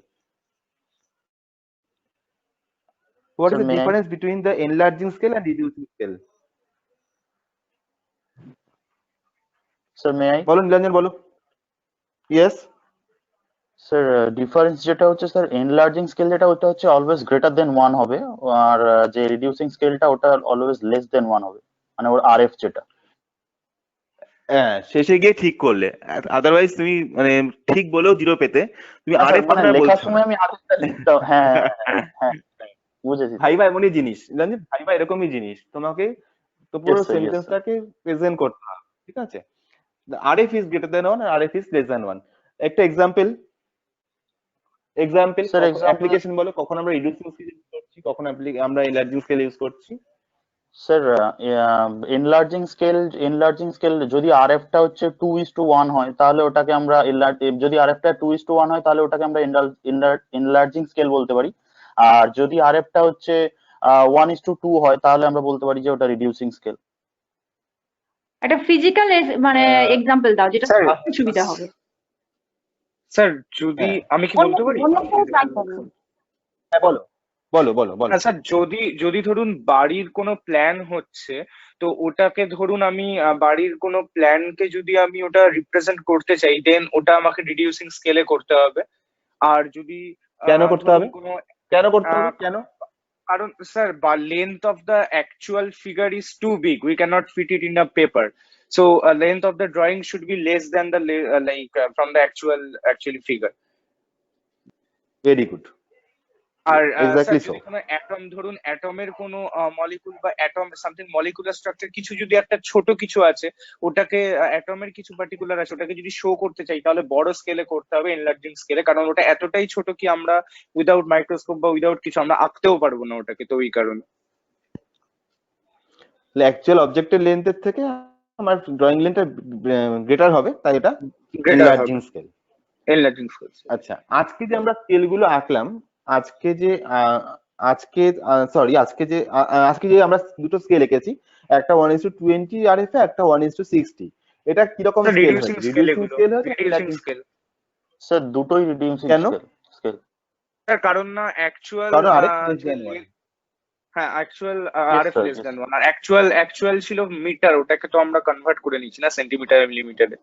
What is Sir, the may I? Difference between the enlarging scale and reducing scale? Sir may I? বলো নীলাঞ্জন, বলো। Yes sir difference যেটা হচ্ছে sir, enlarging scale যেটা ওটা হচ্ছে always greater than 1 হবে, আর যে reducing স্কেলটা ওটা অলওয়েজ লেস দেন 1 হবে, মানে ওর আরএফ যেটা। হ্যাঁ, শেষে গিয়ে ঠিক করলে, আদারওয়াইজ তুমি মানে ঠিক বলেও 0 পেতে, তুমি আরএফ মানে কথাটা লেখার বলছো সময় আমি আরেকটা লিখতাম। হ্যাঁ হ্যাঁ বুঝেছি। ভাইবা এমনই জিনিস, নীলাঞ্জন, ভাইবা এরকমই জিনিস, তোমাকে তো পুরো Yes, sir, yes, sir. সেন্টেন্সটাকে প্রেজেন্ট করতে হবে, ঠিক আছে? আরএফ ইজ গ্রেটার দেন 1 আর আরএফ ইজ লেস দেন 1। একটা এক্সাম্পল Sir, example- অ্যাপ্লিকেশন বলো, কখন আমরা রিডিউসিং স্কেল ইউজ করছি, কখন আমরা এনলার্জিং স্কেল ইউজ করছি। স্যার এনলার্জিং স্কেল যদি আরএফটা হচ্ছে 2:1 হয় তাহলে ওটাকে আমরা যদি আরএফটা 2:1 হয় তাহলে ওটাকে আমরা এনলার্জিং স্কেল বলতে পারি, আর যদি আরএফটা হচ্ছে 1:2 হয় তাহলে আমরা বলতে পারি যে ওটা রিডিউসিং স্কেল। একটা ফিজিক্যাল মানে এক্সাম্পল দাও যেটা স্যার, সুবিধা হবে। স্যার যদি আমি কি বলতে পারি? অন্য কেউ try করো। হ্যাঁ বলো বলো বলো বলো। স্যার যদি ধরুন বাড়ির কোনো প্ল্যান হচ্ছে, তো ওটাকে ধরুন আমি বাড়ির কোনো প্ল্যানকে যদি আমি ওটা রিপ্রেজেন্ট করতে চাই, দেন ওটা আমাকে রিডিউসিং স্কেলে করতে হবে। আর যদি কেন করতে ধরুন হবে? কোনো কেন করতে হবে? কেন? কারণ sir length of the actual figure is too big, we cannot fit it in a paper, so length of the drawing should be less than the from the actually figure. Very good, আর exactly sir so. যদি কোনো atom, ধরুন অ্যাটমের কোনো molecule বা atom something molecular structure কিছু যদি একটা ছোট কিছু আছে, ওটাকে অ্যাটমের কিছু পার্টিকুলার আছে, ওটাকে যদি শো করতে চাই তাহলে বড় স্কেলে করতে হবে, এনলার্জিং স্কেলে, কারণ ওটা এতটাই ছোট কি আমরা উইদাউট মাইক্রোস্কোপ বা উইদাউট কিছু আমরা আঁকতেও পারবো না ওটাকে, তো ওই কারণে। অ্যাকচুয়াল অবজেক্টের লেন্থের থেকে আমার ড্রয়িং লেন্থটা গ্রেটার হবে, তাই এটা গ্রেটার এনলার্জিং হবে, স্কেল। Enlarging scale. আচ্ছা, আজকে যে আমরা স্কেলগুলো আঁকলাম, আজকে যে আমরা দুটো স্কেল এঁকেছি, একটা 1:20 RF এ, একটা 1:60। এটা কিরকম স্কেল রিডিউসিং হয়েছে? স্কেল রিডিউসিং এগুলো, স্কেল হয়েছে? রিডিউসিং স্কেল স্যার দুটোই রিডিউসিং কেন? স্কেল। স্যার কারণ না অ্যাকচুয়াল কারণ আরেক less than one। হ্যাঁ actual Yes, RF sir, less yes. Than 1, আর অ্যাকচুয়াল ছিল মিটার, ওটাকে তো আমরা কনভার্ট করে নিচ্ছি না সেন্টিমিটার মিলিমিটারে।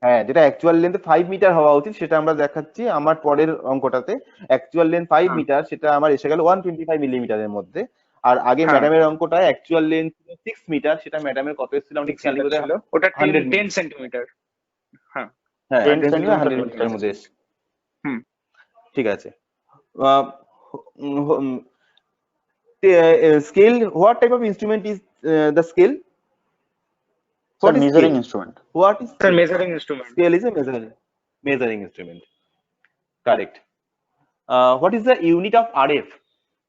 হ্যাঁ, যেটা অ্যাকচুয়াল লেন্থ 5 মিটার হওয়া উচিত সেটা আমরা দেখাচ্ছি আমার পরের অঙ্কটাতে। অ্যাকচুয়াল লেন্থ 5 মিটার, সেটা আমার এসে গেল 125 মিলিমিটারের মধ্যে। আর আগে হ্যাঁ। ম্যাডামের অঙ্কটায় অ্যাকচুয়াল লেন্থ ছিল 6 মিটার, সেটা ম্যাডামের কত এসেছিল আমাকে খেয়াল করে ছিল ওটা 100 10 সেন্টিমিটার। হ্যাঁ হ্যাঁ 10 10 সেন্টিমিটার 100 সেন্টিমিটার মিটারের মধ্যে এসেছে। হুম। ঠিক আছে। Scale, what type of instrument is the scale? Sir What is measuring scale? Instrument. What is sir scale? Measuring instrument. Scale is a measuring instrument. Correct. What is the unit of RF?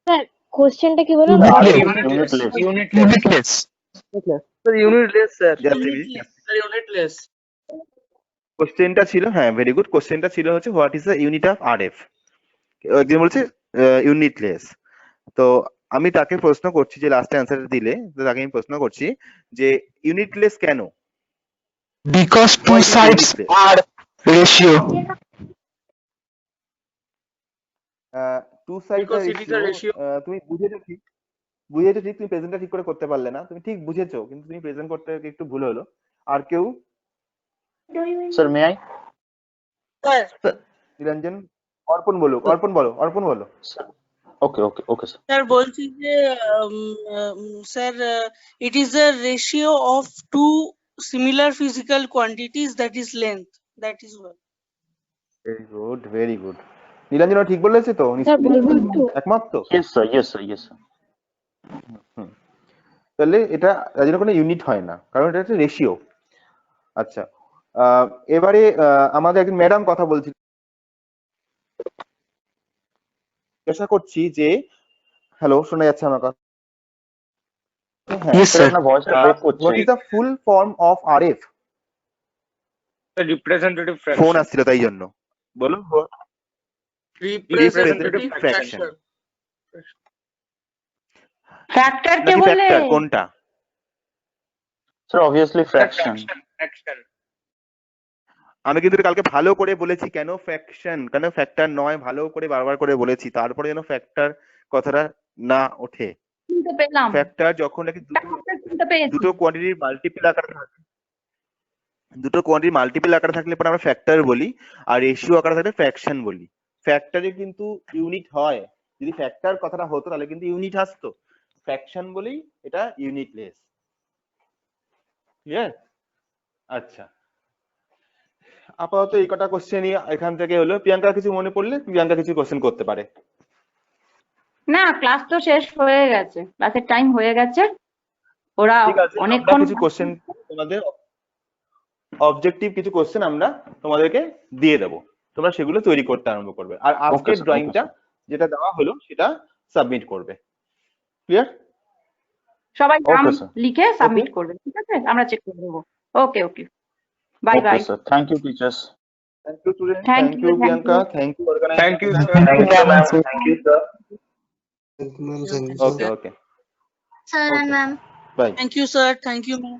Sir কোশ্চেনটা কি বলুন? Unitless. ইউনিটলেস। Sir, unitless, sir. Just a minute. ইউনিটলেস। কোশ্চেনটা ছিল, হ্যাঁ very good, কোশ্চেনটা ছিল হচ্ছে what is the unit of RF। একজন বলছে ইউনিটলেস। তো আমি তাকে প্রশ্ন করছি, যে লাস্ট অ্যান্সার দিলে তো তাকে আমি প্রশ্ন করছি যে ইউনিটলেস কেন? Because Why two is it sides unitless? are ratio. Two side Because it is a ratio. তুমি বুঝেছো ঠিক, তুমি প্রেজেন্টটা ঠিক করে করতে পারলে না। তুমি ঠিক বুঝেছো, কিন্তু তুমি প্রেজেন্ট করতে একটু ভুল হলো। আর কেউ? Sir may I? নিরঞ্জন, অর্পণ বলো, অর্পণ বলো। Okay sir. স্যার বলছি যে sir it is a ratio of two similar physical quantities, that is length, that is what. Very good. Niranjan ঠিক বলেছে তো? স্যার বলবো একটু? একমত তো? Yes sir. তাহলে এটা তার জন্য কোনো ইউনিট হয় না, কারণ এটা একটা রেশিও। আচ্ছা, এবারে আমাদের একজন ম্যাডাম কথা বলছিল, জিজ্ঞাসা করছি যে, হ্যালো শোনা যাচ্ছে আমার কথা? Yes, sir. আপনার ভয়েসটা ব্রেক করছে। What is the full form of RF? Representative phone fraction. আসছিল তাই জন্য বলো। Representative fraction fraction. ফ্যাক্টর কে নাকি বলে? ফ্যাক্টর, কোনটা? Sir obviously fraction. আমি কিন্তু কালকে ভালো করে বলেছি কেন ফ্র্যাকশন, কেন ফ্যাক্টর নয়, ভালো করে বারবার করে বলেছি, তারপরে যেন ফ্যাক্টর কথাটা না ওঠে। শুনতে পেলাম, ফ্যাক্টর যখন নাকি শুনতে পেয়েছি। দুটো কোয়ান্টিটির মাল্টিপল আকারে থাকে, দুটো কোয়ান্টিটির মাল্টিপল আকারে থাকলে পরে আমরা ফ্যাক্টর বলি, আর রেশিও আকারে থাকলে ফ্র্যাকশন বলি। ফ্যাক্টরে কিন্তু ইউনিট হয়, যদি ফ্যাক্টর কথাটা হতো তাহলে কিন্তু ইউনিট আসতো। ফ্র্যাকশন বলেই এটা ইউনিটলেস। ক্লিয়ার? আচ্ছা, আপাতত এই কটা কোশ্চেনই এখান থেকে হলো। প্রিয়াঙ্কা কিছু মনে পড়লে প্রিয়াঙ্কা কিছু কোশ্চেন করতে পারে। না, ক্লাস তো শেষ হয়ে গেছে, ক্লাসের টাইম হয়ে গেছে, ওরা ঠিক আছে, আমরা অনেকক্ষণ। কিছু কোশ্চেন তোমাদের অবজেক্টিভ কিছু কোশ্চেন আমরা তোমাদেরকে দিয়ে দেবো, তোমরা সেগুলো তৈরি করতে আরম্ভ করবে, আর আজকের ড্রয়িংটা যেটা দেওয়া হলো সেটা সাবমিট করবে। ক্লিয়ার? সবাই নাম Okay, sir. লিখে সাবমিট করবে, ঠিক আছে? আমরা চেক করে দেবো। Okay, bye bye. Sir, thank you teachers. Thank you student, Thank thank you you, Priyanka, thank you organizer. Thank you sir. Okay Sir and ma'am. Bye. Thank you, sir. Thank you, ma'am.